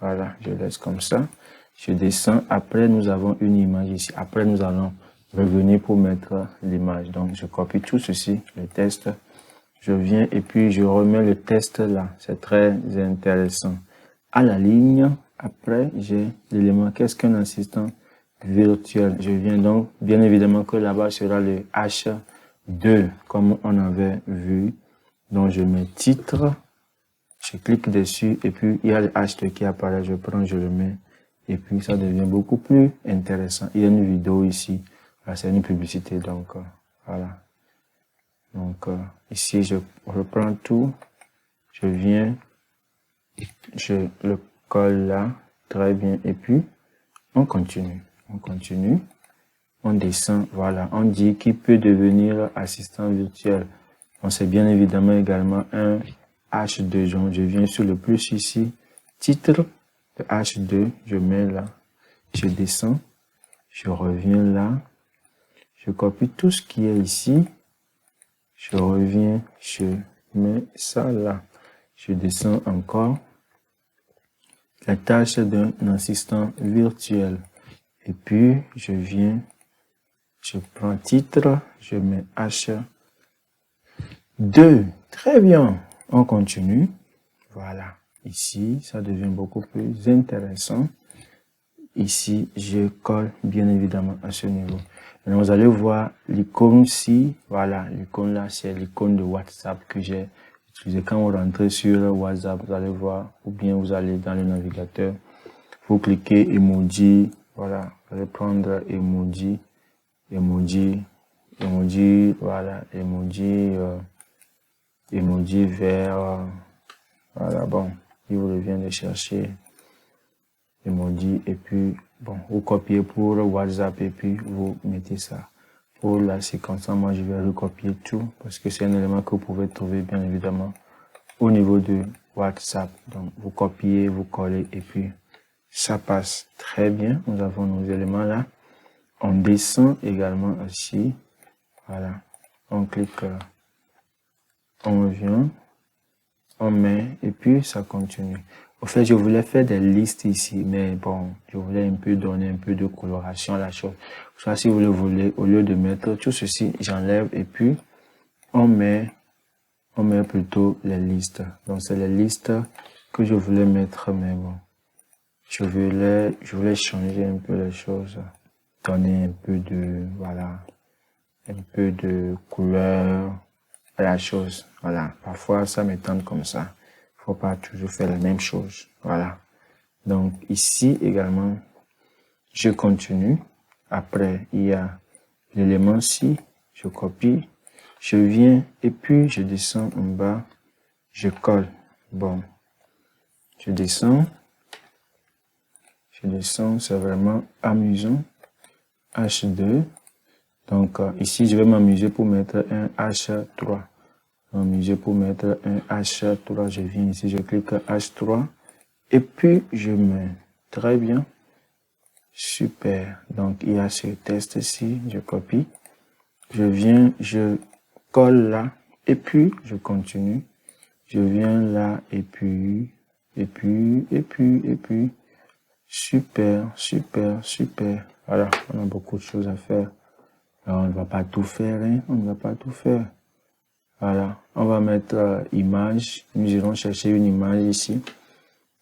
Voilà, je laisse comme ça. Je descends. Après, nous avons une image ici. Après, nous allons revenir pour mettre l'image. Donc, je copie tout ceci, le test. Je viens et puis je remets le test là. C'est très intéressant. À la ligne, après, j'ai l'élément. Qu'est-ce qu'un assistant virtuel? Je viens donc, bien évidemment que là-bas sera le H2, comme on avait vu. Donc, je mets titre. Je clique dessus et puis il y a le H2 qui apparaît. Je prends, je le mets. Et puis, ça devient beaucoup plus intéressant. Il y a une vidéo ici. C'est une publicité. Donc, voilà. Donc, ici, je reprends tout. Je viens. Je le colle là. Très bien. Et puis, on continue. On continue. On descend. Voilà. On dit qui peut devenir assistant virtuel. On sait bien évidemment également un H2. Je viens sur le plus ici. Titre. Le H2. Je mets là. Je descends. Je reviens là. Je copie tout ce qui est ici. Je reviens. Je mets ça là. Je descends encore. La tâche d'un assistant virtuel. Et puis, je viens. Je prends titre. Je mets H2. Très bien. On continue. Voilà. Ici, ça devient beaucoup plus intéressant. Ici, je colle bien évidemment à ce niveau. Maintenant, vous allez voir l'icône ici. Voilà, l'icône là, c'est l'icône de WhatsApp que j'ai utilisé. Quand vous rentrez sur WhatsApp, vous allez voir, ou bien vous allez dans le navigateur, vous cliquez emoji. Voilà, vous allez prendre emoji, voilà, emoji vert. Voilà, bon, il vous revient de chercher emoji et puis bon, vous copiez pour WhatsApp et puis vous mettez ça. Pour la séquence, moi je vais recopier tout parce que c'est un élément que vous pouvez trouver bien évidemment au niveau de WhatsApp. Donc vous copiez, vous collez et puis ça passe très bien. Nous avons nos éléments là. On descend également ici. Voilà. On clique, on vient, on met et puis ça continue. Au fait, je voulais faire des listes ici, mais bon, je voulais un peu donner un peu de coloration à la chose. Soit si vous le voulez, au lieu de mettre tout ceci, j'enlève et puis on met plutôt les listes. Donc c'est les listes que je voulais mettre, mais bon, je voulais changer un peu les choses, donner un peu de, voilà, un peu de couleur à la chose. Voilà, parfois ça me tente comme ça. Faut pas toujours faire la même chose. Voilà. Donc ici également, je continue. Après, il y a l'élément ci. Je copie. Je viens et puis je descends en bas. Je colle. Bon. Je descends. Je descends. C'est vraiment amusant. H2. Donc ici, je vais m'amuser pour mettre un H3. M'amuser pour mettre un H3. Je viens ici, je clique H3. Et puis, je mets. Très bien. Super. Donc, il y a ce test ici. Je copie. Je viens, je colle là. Et puis, je continue. Je viens là. Et puis. Super, super, super. Voilà. On a beaucoup de choses à faire. Alors, on ne va pas tout faire, hein. On ne va pas tout faire. Voilà. On va mettre image. Nous irons chercher une image ici.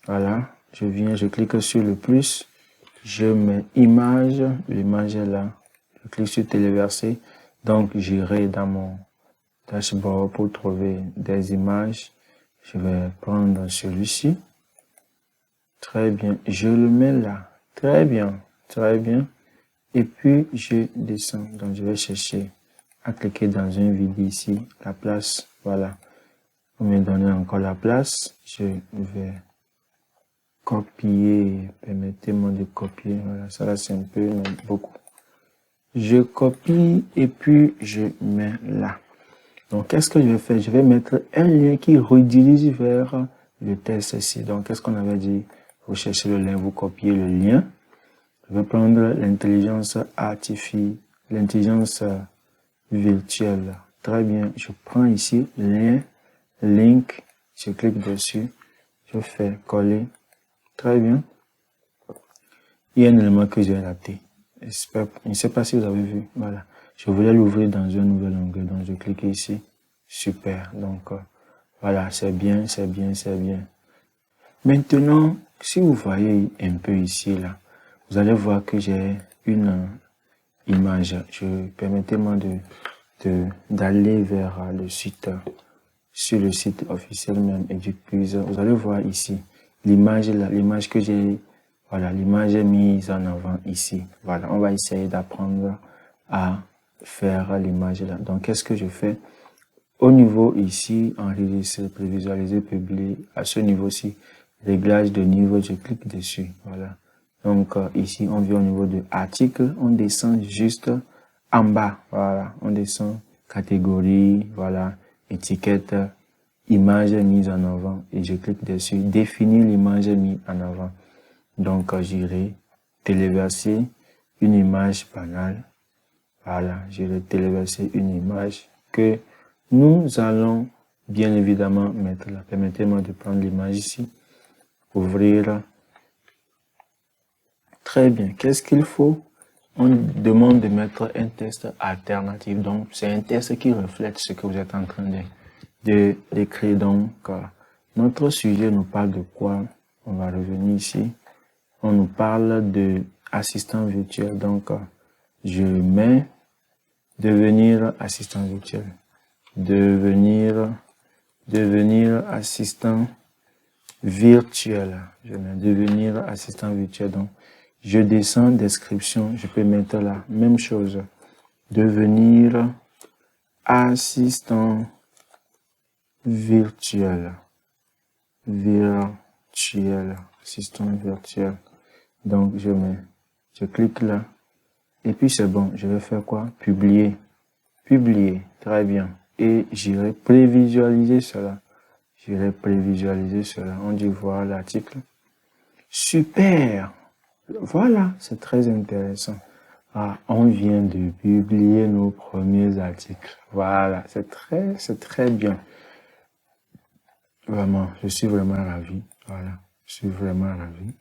Voilà, je viens, je clique sur le plus, je mets image, l'image est là, je clique sur téléverser, donc j'irai dans mon dashboard pour trouver des images, je vais prendre celui-ci, très bien, je le mets là, très bien, et puis je descends, donc je vais chercher à cliquer dans un vide ici, la place, voilà, on me donner encore la place, je vais copier, permettez-moi de copier, voilà, ça là c'est un peu, non, beaucoup. Je copie et puis je mets là. Donc qu'est-ce que je vais faire? Je vais mettre un lien qui redirige vers le test ici. Donc qu'est-ce qu'on avait dit? Vous cherchez le lien, vous copiez le lien. Je vais prendre l'intelligence artificielle, l'intelligence virtuelle Très bien. Je prends ici lien, link. Je clique dessus. Je fais coller. Très bien. Il y a un élément que j'ai raté. Je ne sais pas si vous avez vu. Voilà. Je voulais l'ouvrir dans un nouvel onglet. Donc, je clique ici. Super. Donc, voilà. C'est bien, c'est bien, c'est bien. Maintenant, si vous voyez un peu ici, là, vous allez voir que j'ai une image. Permettez-moi d'aller vers le site, sur le site officiel même EducPuise. Vous allez voir ici l'image, l'image que j'ai, voilà, l'image est mise en avant ici. Voilà, on va essayer d'apprendre à faire l'image là. Donc, qu'est-ce que je fais? Au niveau ici, enregistrer, prévisualiser, publier, à ce niveau-ci, réglage de niveau, je clique dessus. Voilà. Donc, ici, on vient au niveau de article, on descend juste en bas. Voilà. On descend catégorie, voilà, étiquette, image mise en avant et je clique dessus. Définir l'image mise en avant. Donc, j'irai téléverser une image banale. Voilà. J'irai téléverser une image que nous allons bien évidemment mettre là. Permettez-moi de prendre l'image ici. Ouvrir. Très bien. Qu'est-ce qu'il faut? On demande de mettre un test alternatif. Donc, c'est un test qui reflète ce que vous êtes en train d'écrire. Donc, notre sujet nous parle de quoi? On va revenir ici. On nous parle de assistant virtuel. Donc, je mets devenir assistant virtuel. Devenir assistant virtuel. Je vais devenir assistant virtuel. Donc, je descends description. Je peux mettre la même chose. Devenir assistant virtuel. Assistant virtuel. Donc, je clique là. Et puis, c'est bon. Je vais faire quoi? Publier. Publier. Très bien. Et j'irai prévisualiser cela. On dit voir l'article. Super! Voilà, c'est très intéressant. Ah, on vient de publier nos premiers articles. Voilà, c'est très bien. Vraiment, je suis vraiment ravi. Voilà, je suis vraiment ravi.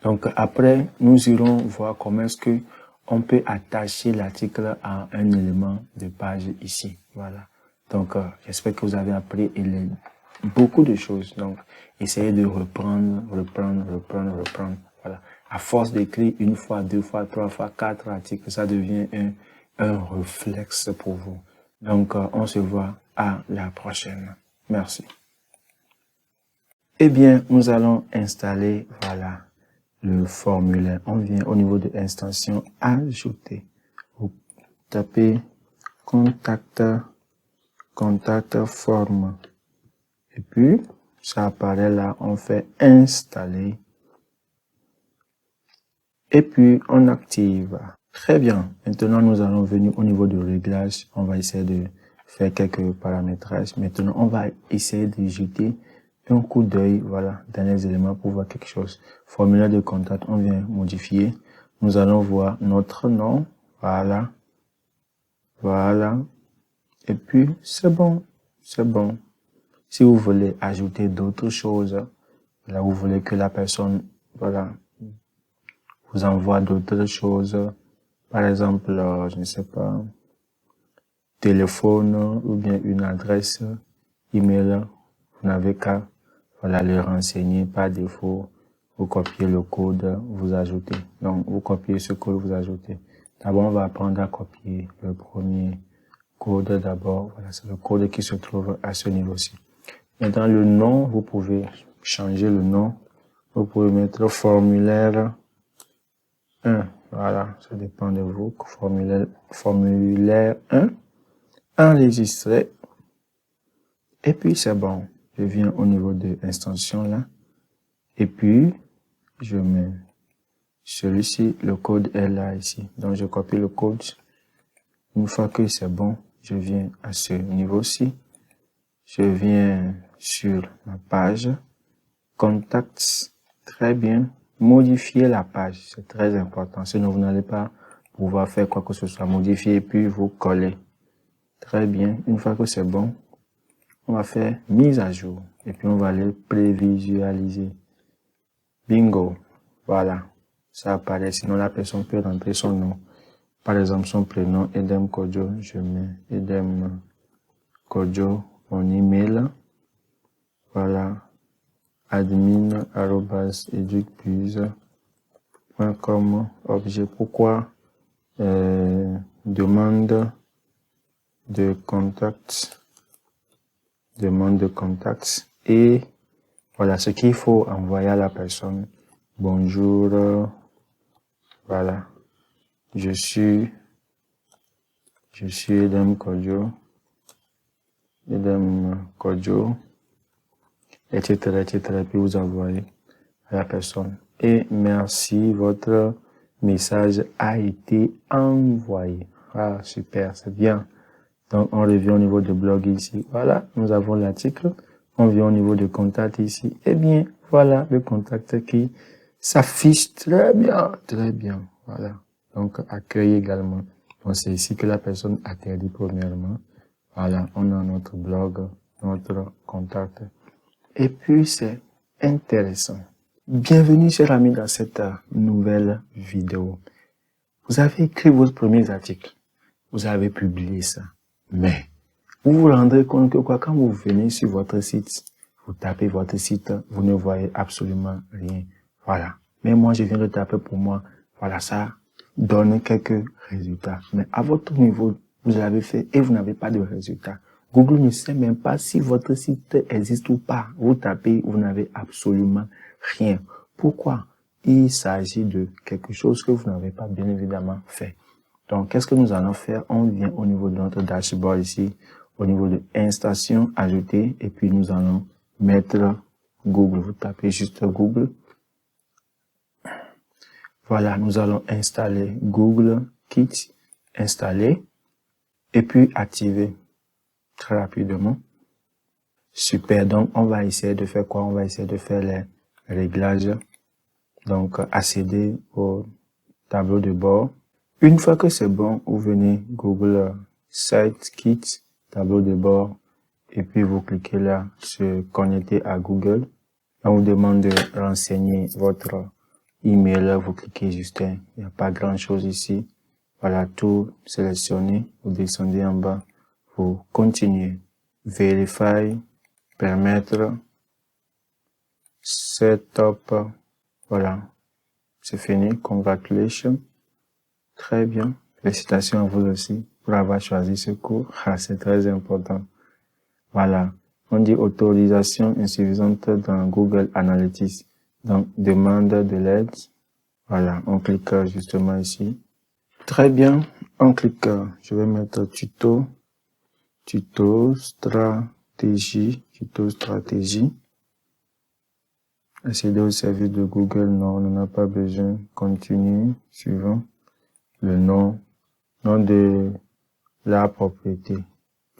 Donc, après, nous irons voir comment est-ce que on peut attacher l'article à un élément de page ici. Voilà. Donc, j'espère que vous avez appris beaucoup de choses. Donc, essayez de reprendre. Voilà. À force d'écrire une fois, deux fois, trois fois, quatre articles, ça devient un réflexe pour vous. Donc, on se voit à la prochaine. Merci. Eh bien, nous allons installer, voilà, le formulaire. On vient au niveau de extension ajouter. Vous tapez contact forme. Et puis, ça apparaît là, on fait installer. Et puis, on active. Très bien. Maintenant, nous allons venir au niveau de réglage. On va essayer de faire quelques paramétrages. Maintenant, on va essayer de jeter un coup d'œil, voilà, dans les éléments pour voir quelque chose. Formulaire de contact, on vient modifier. Nous allons voir notre nom. Voilà. Voilà. Et puis, c'est bon. C'est bon. Si vous voulez ajouter d'autres choses, là, vous voulez que la personne, voilà, vous envoie d'autres choses. Par exemple, je ne sais pas, téléphone ou bien une adresse email. Vous n'avez qu'à, voilà, le renseigner par défaut. Vous copiez le code, vous ajoutez. Donc, vous copiez ce code, vous ajoutez. D'abord, on va apprendre à copier le premier code d'abord. Voilà, c'est le code qui se trouve à ce niveau-ci. Maintenant, le nom, vous pouvez changer le nom. Vous pouvez mettre formulaire 1. Voilà, ça dépend de vous. Formulaire 1. Enregistrer. Et puis, c'est bon. Je viens au niveau de extension là. Et puis, je mets celui-ci. Le code est là ici. Donc, je copie le code. Une fois que c'est bon, je viens à ce niveau-ci. Je viens sur ma page. Contacts. Très bien. Modifier la page. C'est très important. Sinon, vous n'allez pas pouvoir faire quoi que ce soit, modifier et puis vous coller. Très bien. Une fois que c'est bon, on va faire mise à jour et puis on va aller prévisualiser. Bingo. Voilà. Ça apparaît. Sinon, la personne peut rentrer son nom. Par exemple, son prénom, Edem Kodjo. Je mets Edem Kodjo, mon email. Voilà. admin@educbuzz.com. Objet. Pourquoi? Demande de contact. Demande de contact. Et voilà ce qu'il faut envoyer à la personne. Bonjour. Voilà. Je suis Edem Kodjo, etc., puis vous envoyez à la personne. Et merci, votre message a été envoyé. Ah, super, c'est bien. Donc, on revient au niveau de blog ici. Voilà, nous avons l'article. On vient au niveau de contact ici. Eh bien, voilà le contact qui s'affiche très bien, très bien. Voilà. Donc, accueil également. Donc, c'est ici que la personne atterrit premièrement. Voilà, on a notre blog, notre contact. Et puis, c'est intéressant. Bienvenue, chers amis, dans cette nouvelle vidéo. Vous avez écrit votre premier article. Vous avez publié ça. Mais, vous vous rendrez compte que quand vous venez sur votre site, vous tapez votre site, vous ne voyez absolument rien. Voilà. Mais moi, je viens de taper pour moi. Voilà, ça donne quelques résultats. Mais à votre niveau, vous l'avez fait et vous n'avez pas de résultats. Google ne sait même pas si votre site existe ou pas. Vous tapez, vous n'avez absolument rien. Pourquoi? Il s'agit de quelque chose que vous n'avez pas bien évidemment fait. Donc, qu'est-ce que nous allons faire? On vient au niveau de notre dashboard ici, au niveau de installation, ajouter, et puis nous allons mettre Google. Vous tapez juste Google. Voilà, nous allons installer Google Kit, installer, et puis activer très rapidement. Super, donc on va essayer de faire quoi? On va essayer de faire les réglages. Donc, accéder au tableau de bord. Une fois que c'est bon, vous venez Google Site Kit, tableau de bord, et puis vous cliquez là sur connecter à Google. On vous demande de renseigner votre email, vous cliquez juste, il n'y a pas grand chose ici. Voilà, tout sélectionné, vous descendez en bas, vous continuez. Verify, permettre, setup, voilà, c'est fini, congratulations. Très bien. Félicitations à vous aussi pour avoir choisi ce cours. Ah, c'est très important. Voilà. On dit autorisation insuffisante dans Google Analytics. Donc, demande de l'aide. Voilà. On clique justement ici. Très bien. On clique. Je vais mettre tuto stratégie. Accéder au service de Google. Non, on n'en a pas besoin. Continue. Suivant. Le nom de la propriété.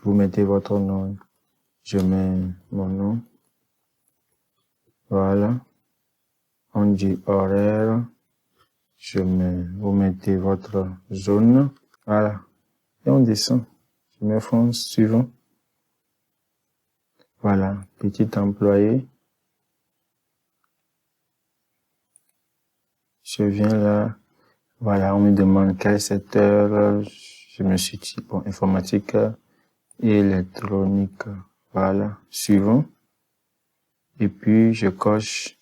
Vous mettez votre nom. Je mets mon nom. Voilà. On dit horaire. Vous mettez votre zone. Voilà. Et on descend. Je mets France suivant. Voilà. Petit employé. Je viens là. Voilà. On me demande quel secteur. Je me suis dit, bon, informatique et électronique. Voilà. Suivant. Et puis, je coche,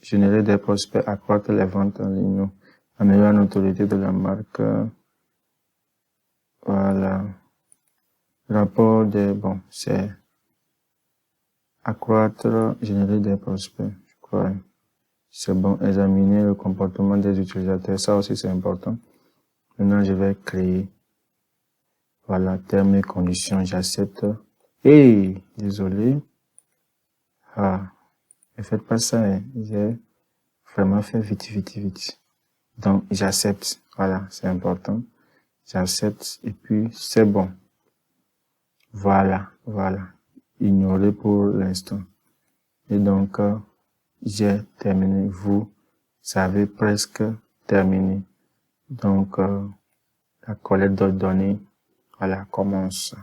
générer des prospects, accroître les ventes en ligne, améliorer la notoriété de la marque. Voilà. Rapport bon, c'est accroître, générer des prospects, je crois. C'est bon, examiner le comportement des utilisateurs, ça aussi c'est important. Maintenant, je vais créer, voilà, termes et conditions, j'accepte. Et, désolé. Ah, ne faites pas ça, hein. J'ai vraiment fait vite. Donc, j'accepte. Voilà, c'est important. J'accepte et puis c'est bon. Voilà. Ignorer pour l'instant. Et donc, j'ai terminé. Vous avez presque terminé. Donc, la collecte de données, voilà, commence.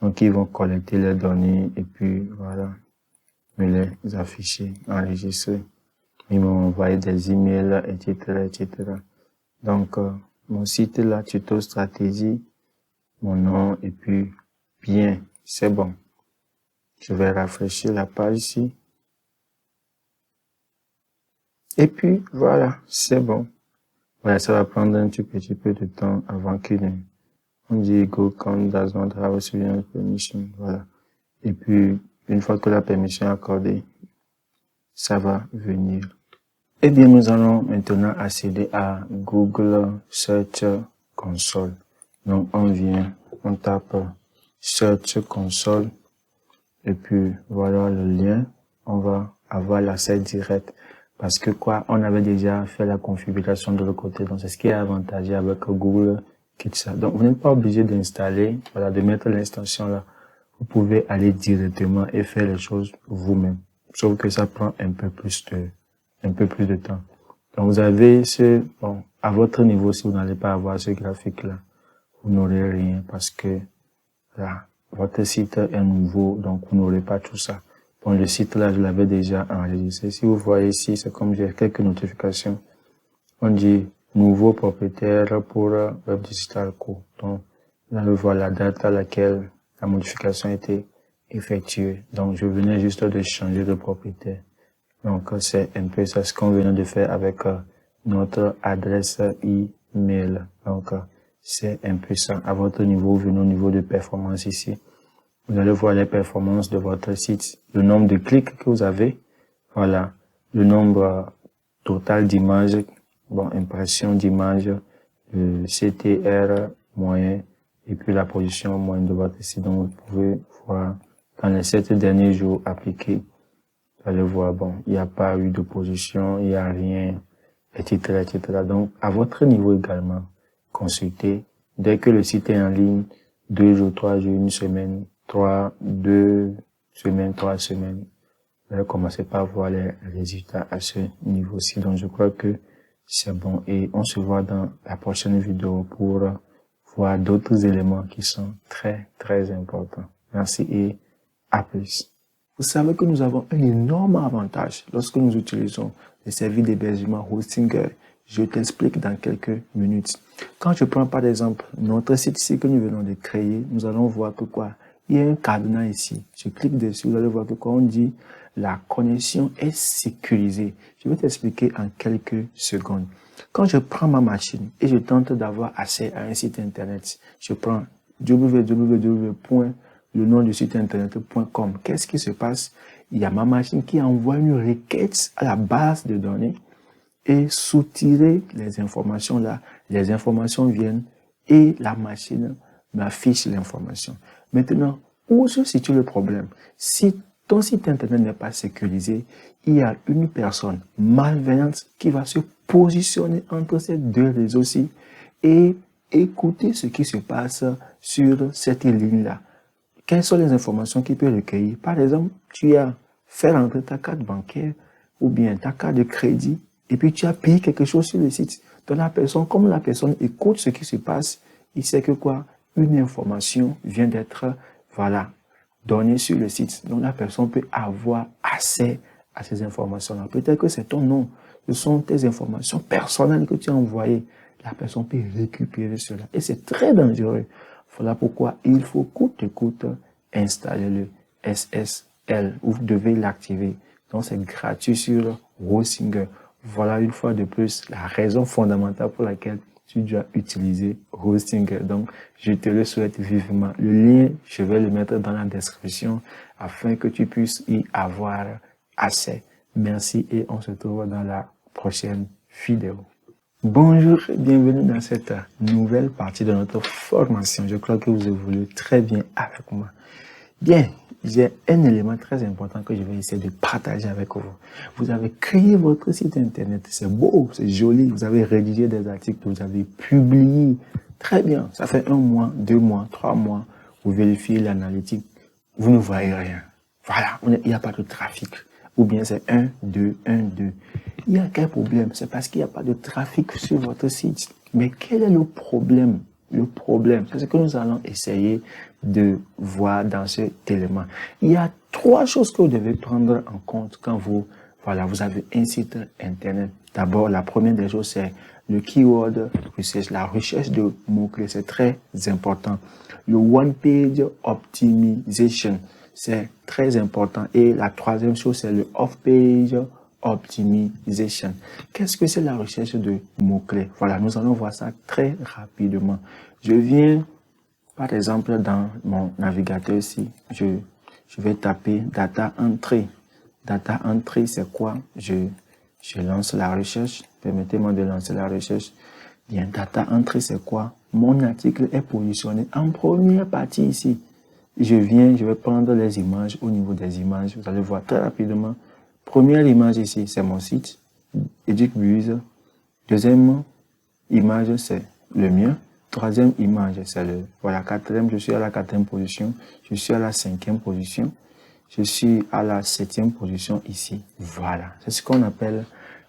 Donc, ils vont collecter les données et puis, voilà, me les afficher, enregistrer. Ils m'ont envoyé des emails, etc., etc. Donc, mon site là, tuto stratégie, mon nom et puis, bien, c'est bon. Je vais rafraîchir la page ici. Et puis, voilà, c'est bon. Voilà, ça va prendre un tout petit peu de temps avant on dit go count does not have sufficient permission. Voilà. Et puis, une fois que la permission est accordée, ça va venir. Eh bien, nous allons maintenant accéder à Google Search Console. Donc, on vient, on tape Search Console. Et puis, voilà le lien. On va avoir l'accès direct. Parce que quoi, on avait déjà fait la configuration de l'autre côté. Donc, c'est ce qui est avantageux avec Google Kitsa. Donc, vous n'êtes pas obligé d'installer, voilà, de mettre l'extension là. Vous pouvez aller directement et faire les choses vous-même. Sauf que ça prend un peu plus de temps. Donc, vous avez à votre niveau, si vous n'allez pas avoir ce graphique-là, vous n'aurez rien parce que, là, votre site est nouveau, donc vous n'aurez pas tout ça. Bon, le site là, je l'avais déjà enregistré. Si vous voyez ici, c'est comme j'ai quelques notifications. On dit nouveau propriétaire pour Web Digital Co. Donc, là, je vois la date à laquelle la modification a été effectuée. Donc, je venais juste de changer de propriétaire. Donc, c'est un peu ça ce qu'on venait de faire avec notre adresse email. Donc, c'est un peu ça. À votre niveau, venez au niveau de performance ici. Vous allez voir les performances de votre site, le nombre de clics que vous avez, voilà, le nombre total d'images, bon, impression d'images, le CTR moyen, et puis la position moyenne de votre site. Donc, vous pouvez voir dans les 7 derniers jours appliqués, vous allez voir, bon, il n'y a pas eu de position, il n'y a rien, etc., etc. Donc, à votre niveau également, consultez. Dès que le site est en ligne, 2 jours, 3 jours, 1 semaine, 2 semaines, 3 semaines, vous allez commencer par voir les résultats à ce niveau-ci. Donc, je crois que c'est bon. Et on se voit dans la prochaine vidéo pour voir d'autres éléments qui sont très, très importants. Merci et à plus. Vous savez que nous avons un énorme avantage lorsque nous utilisons les services d'hébergement Hostinger. Je t'explique dans quelques minutes. Quand je prends par exemple notre site ici que nous venons de créer, nous allons voir que quoi? Il y a un cadenas ici. Je clique dessus, vous allez voir que quoi on dit la connexion est sécurisée. Je vais t'expliquer en quelques secondes. Quand je prends ma machine et je tente d'avoir accès à un site internet, je prends www. Le nom du site internet.com. Qu'est-ce qui se passe? Il y a ma machine qui envoie une requête à la base de données et soutirer les informations là. Les informations viennent et la machine m'affiche l'information. Maintenant, où se situe le problème? Si ton site internet n'est pas sécurisé, il y a une personne malveillante qui va se positionner entre ces deux réseaux-ci et écouter ce qui se passe sur cette ligne-là. Quelles sont les informations qu'il peut recueillir? Par exemple, tu as fait rentrer ta carte bancaire ou bien ta carte de crédit et puis tu as payé quelque chose sur le site. Donc la personne, comme la personne écoute ce qui se passe, il sait que quoi? Une information vient d'être, voilà, donnée sur le site. Donc la personne peut avoir accès à ces informations-là. Peut-être que c'est ton nom, ce sont tes informations personnelles que tu as envoyées. La personne peut récupérer cela et c'est très dangereux. Voilà pourquoi il faut coûte que coûte installer le SSL. Vous devez l'activer. Donc c'est gratuit sur Hostinger. Voilà une fois de plus la raison fondamentale pour laquelle tu dois utiliser Hostinger. Donc je te le souhaite vivement. Le lien, je vais le mettre dans la description afin que tu puisses y avoir accès. Merci et on se retrouve dans la prochaine vidéo. Bonjour et bienvenue dans cette nouvelle partie de notre formation. Je crois que vous évoluez très bien avec moi. Bien, j'ai un élément très important que je vais essayer de partager avec vous. Vous avez créé votre site internet, c'est beau, c'est joli, vous avez rédigé des articles, vous avez publié. Très bien, ça fait 1 mois, 2 mois, 3 mois, vous vérifiez l'analytique, vous ne voyez rien. Voilà, il n'y a pas de trafic. Ou bien c'est 1, 2, 1, 2. Il y a quel problème? C'est parce qu'il n'y a pas de trafic sur votre site. Mais quel est le problème? Le problème, c'est ce que nous allons essayer de voir dans cet élément. Il y a 3 choses que vous devez prendre en compte quand vous avez un site internet. D'abord, la première des choses, c'est le keyword research, la recherche de mots-clés, c'est très important. Le one page optimization, c'est très important. Et la troisième chose, c'est le off-page optimization. Qu'est-ce que c'est la recherche de mots-clés? Voilà, nous allons voir ça très rapidement. Je viens, par exemple, dans mon navigateur ici, je vais taper data entry. Data entry, c'est quoi? Je lance la recherche. Permettez-moi de lancer la recherche. Bien, data entry, c'est quoi? Mon article est positionné en première partie ici. Je vais prendre les images. Au niveau des images, vous allez voir très rapidement. Première image ici, c'est mon site, EducBuzz. Deuxième image, c'est le mien. Troisième image, c'est quatrième. Je suis à la 4e position. Je suis à la 5e position. Je suis à la 7e position ici. Voilà. C'est ce qu'on appelle,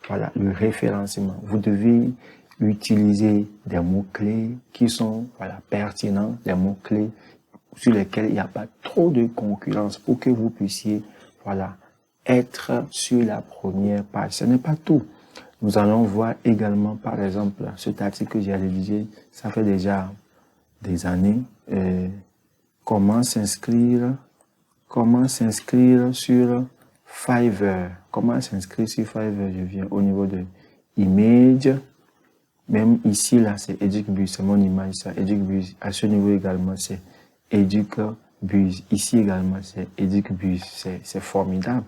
le référencement. Vous devez utiliser des mots-clés qui sont, pertinents, des mots-clés sur lesquels il n'y a pas trop de concurrence pour que vous puissiez, être sur la première page. Ce n'est pas tout. Nous allons voir également, par exemple, cet article que j'ai rédigé, ça fait déjà des années, comment s'inscrire sur Fiverr. Comment s'inscrire sur Fiverr? Je viens au niveau de image. Même ici, là, c'est EducBuzz, c'est mon image, ça, EducBuzz. À ce niveau également, c'est EducBuzz. Ici également, c'est EducBuzz. C'est formidable.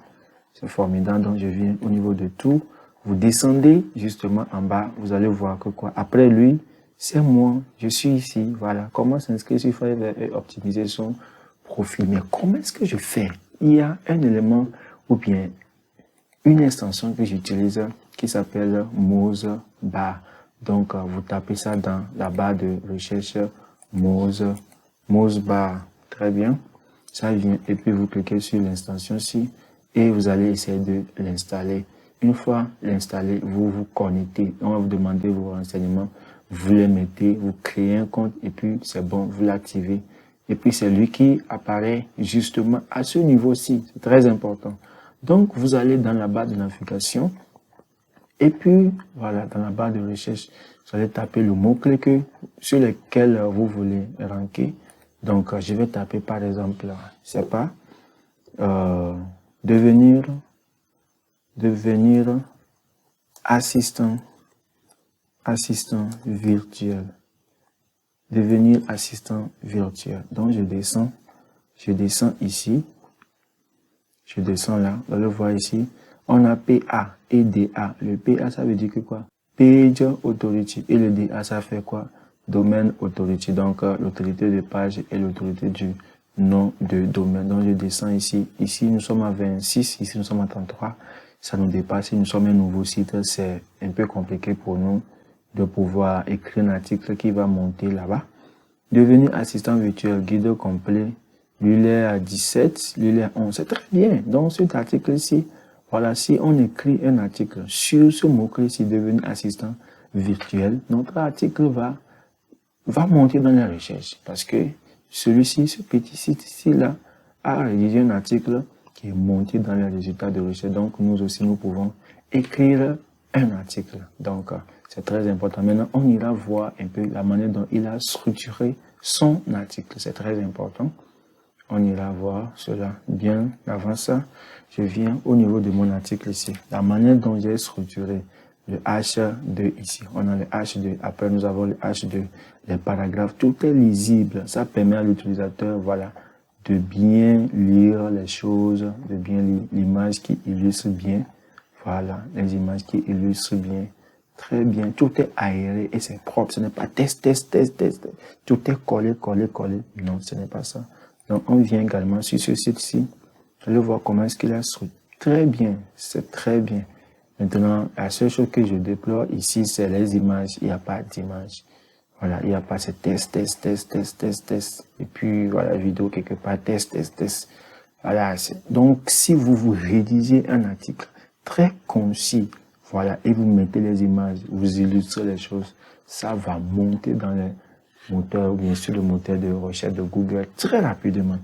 C'est formidable. Donc, je viens au niveau de tout. Vous descendez justement en bas. Vous allez voir que quoi? Après lui, c'est moi. Je suis ici. Voilà. Comment s'inscrire sur Fiverr et optimiser son profil. Mais comment est-ce que je fais? Il y a un élément ou bien une extension que j'utilise qui s'appelle Moz-Bar. Donc, vous tapez ça dans la barre de recherche Moz-Bar. Très bien. Ça vient et puis vous cliquez sur l'extension-ci et vous allez essayer de l'installer. Une fois l'installé, vous vous connectez. On va vous demander vos renseignements. Vous les mettez, vous créez un compte et puis c'est bon, vous l'activez. Et puis c'est lui qui apparaît justement à ce niveau-ci. C'est très important. Donc, vous allez dans la barre de navigation. Et puis, dans la barre de recherche, vous allez taper le mot-clé sur lequel vous voulez ranker. Donc, je vais taper par exemple, c'est pas, devenir assistant virtuel. Devenir assistant virtuel. Donc, je descends ici. Je descends là. Vous allez voir ici. On a PA et DA. Le PA, ça veut dire que quoi? Page Authority. Et le DA, ça fait quoi? Domaine Authority. Donc, l'autorité de page et l'autorité du nom de domaine. Donc, je descends ici. Ici, nous sommes à 26. Ici, nous sommes à 33. Ça nous dépasse. Nous sommes un nouveau site. C'est un peu compliqué pour nous de pouvoir écrire un article qui va monter là-bas. Devenir assistant virtuel, guide complet. Lui, il est à 17. Lui, il est à 11. C'est très bien. Donc, cet article-ci, voilà, si on écrit un article sur ce mot-clé, si devenir assistant virtuel, notre article va monter dans la recherche. Parce que celui-ci, ce petit site-ci, là, a rédigé un article qui est monté dans les résultats de recherche. Donc, nous aussi, nous pouvons écrire un article. Donc, c'est très important. Maintenant, on ira voir un peu la manière dont il a structuré son article. C'est très important. On ira voir cela bien avant ça. Je viens au niveau de mon article ici. La manière dont j'ai structuré le H2 ici. On a le H2. Après, nous avons le H2. Les paragraphes. Tout est lisible. Ça permet à l'utilisateur, voilà, de bien lire les choses, de bien lire l'image qui illustre bien. Voilà, les images qui illustrent bien. Très bien. Tout est aéré et c'est propre. Ce n'est pas test. Tout est collé. Non, ce n'est pas ça. Donc, on vient également sur ce site-ci. Vous allez voir comment est-ce qu'il a structuré. Très bien. C'est très bien. Maintenant, la seule chose que je déplore ici, c'est les images. Il n'y a pas d'image. Voilà, il n'y a pas ce test. Et puis, voilà, vidéo quelque part, test. Voilà. Donc, si vous rédigez un article très concis, voilà, et vous mettez les images, vous illustrez les choses, ça va monter dans les moteurs, bien sûr le moteur de recherche de Google très rapidement.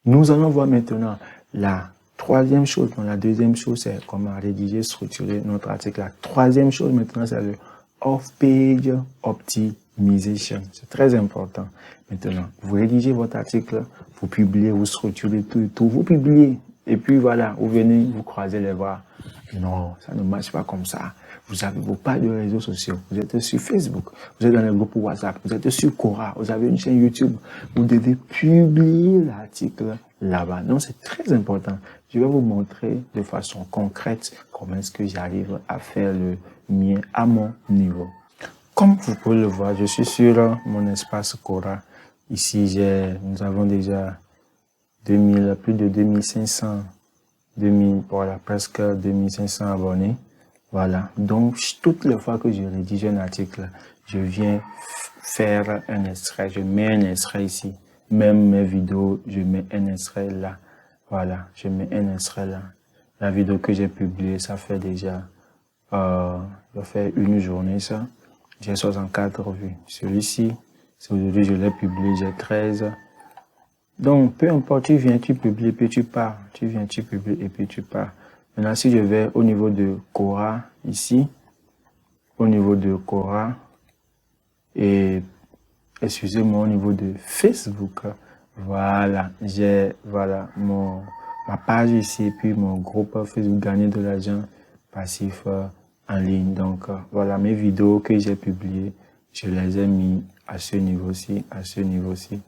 Nous allons voir maintenant la troisième chose. Donc, la deuxième chose, c'est comment rédiger, structurer notre article. La troisième chose maintenant, c'est le off-page optimization. C'est très important. Maintenant, vous rédigez votre article, vous publiez, vous structurez tout, vous publiez. Et puis voilà, vous venez, vous croisez les bras. Non, ça ne marche pas comme ça. Vous avez vos pages de réseaux sociaux. Vous êtes sur Facebook. Vous êtes dans le groupe WhatsApp. Vous êtes sur Quora. Vous avez une chaîne YouTube. Vous devez publier l'article là-bas. Donc, c'est très important. Je vais vous montrer de façon concrète comment est-ce que j'arrive à faire le mien à mon niveau. Comme vous pouvez le voir, je suis sur mon espace Quora. Ici, nous avons déjà plus de 2500, voilà, presque 2500 abonnés. Voilà. Donc, toutes les fois que je rédige un article, je viens faire un extrait. Je mets un extrait ici. Même mes vidéos, je mets un extrait là. Voilà. Je mets un extrait là. La vidéo que j'ai publiée, ça fait déjà, ça fait une journée, ça. J'ai 64 vues. Celui-ci, c'est aujourd'hui, je l'ai publié, j'ai 13. Donc, peu importe, tu viens, tu publies, puis tu pars. Tu viens, tu publies, et puis tu pars. Maintenant, si je vais au niveau de Quora, ici, au niveau de Quora, et, excusez-moi, au niveau de Facebook, voilà, j'ai, voilà, ma page ici, et puis mon groupe Facebook Gagner de l'argent passif en ligne. Donc, voilà, mes vidéos que j'ai publiées, je les ai mis à ce niveau-ci, à ce niveau-ci.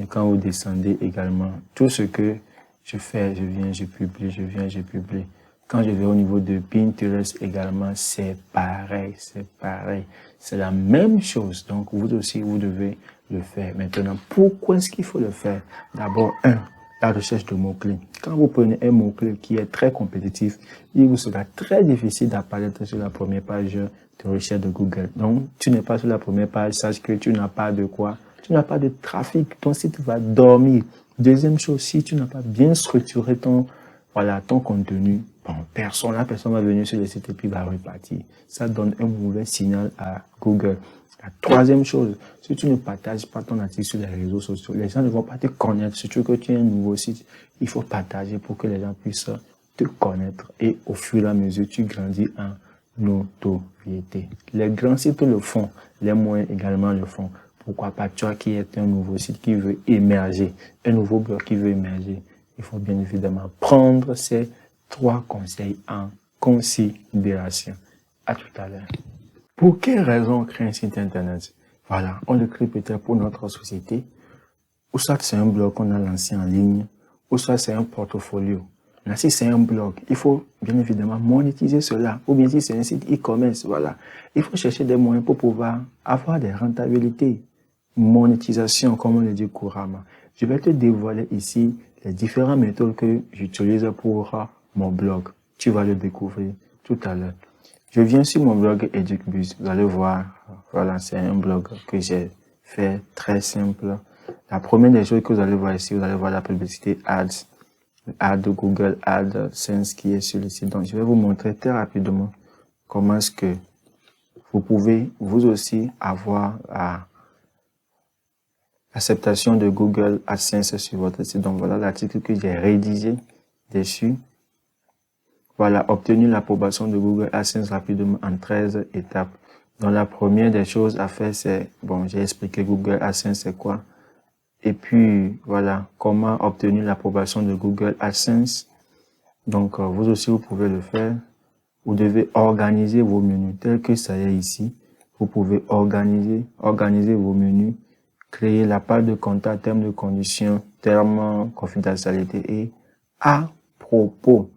Quand vous descendez également, tout ce que je fais, je viens, je publie, je viens, je publie. Quand je vais au niveau de Pinterest également, c'est pareil, c'est pareil. C'est la même chose. Donc, vous aussi, vous devez le faire. Maintenant, pourquoi est-ce qu'il faut le faire? D'abord, la recherche de mots-clés. Quand vous prenez un mot-clé qui est très compétitif, il vous sera très difficile d'apparaître sur la première page de recherche de Google. Donc, tu n'es pas sur la première page, sache que tu n'as pas de quoi. Tu n'as pas de trafic, ton site va dormir. Deuxième chose, si tu n'as pas bien structuré ton contenu, bon, la personne va venir sur le site et puis va repartir. Ça donne un mauvais signal à Google. La troisième chose, si tu ne partages pas ton article sur les réseaux sociaux, les gens ne vont pas te connaître. Surtout que tu as un nouveau site, il faut partager pour que les gens puissent te connaître. Et au fur et à mesure, tu grandis en notoriété. Les grands sites le font, les moyens également le font. Pourquoi pas toi qui es un nouveau site qui veut émerger, un nouveau blog qui veut émerger, il faut bien évidemment prendre ces 3 conseils en considération. À tout à l'heure. Pour quelle raison créer un site internet? Voilà, on le crée peut-être pour notre société, ou soit c'est un blog qu'on a lancé en ligne, ou soit c'est un portfolio. Là, si c'est un blog, il faut bien évidemment monétiser cela. Ou bien si c'est un site e-commerce, voilà. Il faut chercher des moyens pour pouvoir avoir des rentabilités. Monétisation, comme on le dit couramment. Je vais te dévoiler ici les différentes méthodes que j'utilise pour mon blog. Tu vas le découvrir tout à l'heure. Je viens sur mon blog EducBuzz. Vous allez voir, voilà, c'est un blog que j'ai fait très simple. La première des choses que vous allez voir ici, vous allez voir la publicité Ads. Ad Google AdSense qui est sur le site. Donc, je vais vous montrer très rapidement comment est-ce que vous pouvez vous aussi avoir l'acceptation de Google AdSense sur votre site. Donc, voilà l'article que j'ai rédigé dessus. Voilà, obtenu l'approbation de Google AdSense rapidement en 13 étapes. Donc, la première des choses à faire, c'est, bon, j'ai expliqué Google AdSense c'est quoi. Et puis, voilà, comment obtenir l'approbation de Google AdSense. Donc, vous aussi, vous pouvez le faire. Vous devez organiser vos menus tel que ça est ici. Vous pouvez organiser vos menus, créer la page de contact, termes de conditions, termes, confidentialité et à propos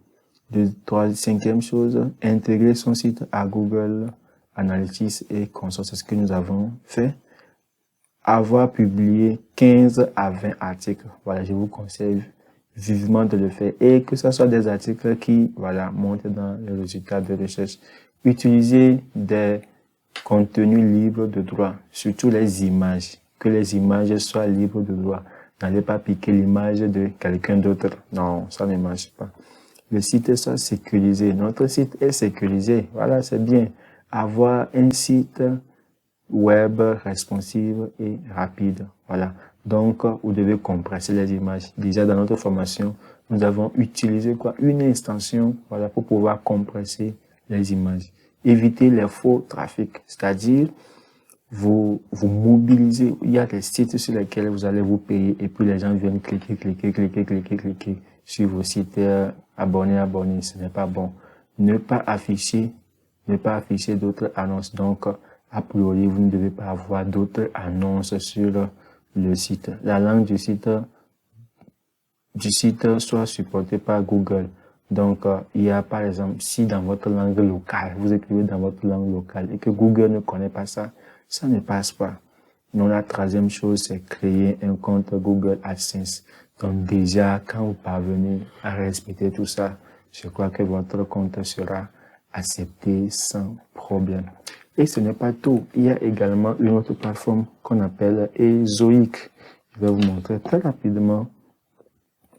de 5e chose, intégrer son site à Google Analytics et consorts. C'est ce que nous avons fait. Avoir publié 15 à 20 articles. Voilà, je vous conseille vivement de le faire et que ce soit des articles qui, voilà, montent dans les résultats de recherche. Utilisez des contenus libres de droit, surtout les images. Que les images soient libres de droit. N'allez pas piquer l'image de quelqu'un d'autre. Non, ça ne marche pas. Le site soit sécurisé. Notre site est sécurisé. Voilà, c'est bien. Avoir un site web, responsive et rapide. Voilà. Donc, vous devez compresser les images. Déjà, dans notre formation, nous avons utilisé une extension, voilà, pour pouvoir compresser les images. Évitez les faux trafics, c'est-à-dire, vous mobilisez. Il y a des sites sur lesquels vous allez vous payer et puis les gens viennent cliquer sur vos sites, abonner. Ce n'est pas bon. Ne pas afficher d'autres annonces. Donc, a priori, vous ne devez pas avoir d'autres annonces sur le site. La langue du site soit supportée par Google. Donc, il y a par exemple, si dans votre langue locale, vous écrivez dans votre langue locale et que Google ne connaît pas ça, ça ne passe pas. Donc, la troisième chose, c'est créer un compte Google AdSense. Donc, déjà, quand vous parvenez à respecter tout ça, je crois que votre compte sera accepté sans problème. Et ce n'est pas tout. Il y a également une autre plateforme qu'on appelle Ezoic. Je vais vous montrer très rapidement.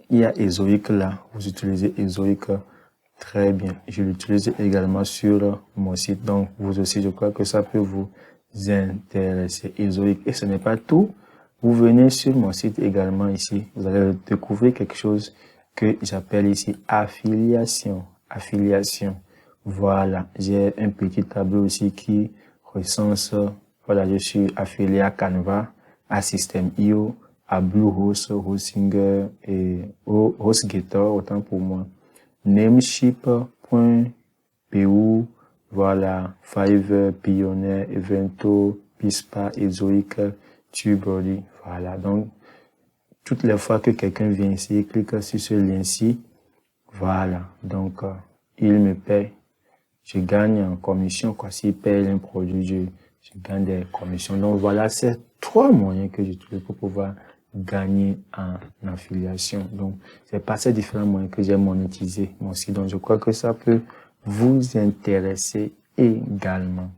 Il y a Ezoic là. Vous utilisez Ezoic très bien. Je l'utilise également sur mon site. Donc, vous aussi, je crois que ça peut vous intéresser. Ezoic. Et ce n'est pas tout. Vous venez sur mon site également ici. Vous allez découvrir quelque chose que j'appelle ici affiliation. Voilà. J'ai un petit tableau aussi qui recense, voilà, je suis affilié à Canva, à System.io, à Bluehost, Hostinger et HostGator, autant pour moi. Namecheap.pu, voilà, Fiverr, Pioneer, Evento, Pispa, Ezoic, TubeBuddy, voilà. Donc, toutes les fois que quelqu'un vient ici, il clique sur ce lien-ci, voilà. Donc, il me paye. Je gagne en commission, s'il paye un produit, je gagne des commissions. Donc, voilà, c'est 3 moyens que j'utilise pour pouvoir gagner en affiliation. Donc, c'est par ces différents moyens que j'ai monétisé mon site. Donc, je crois que ça peut vous intéresser également.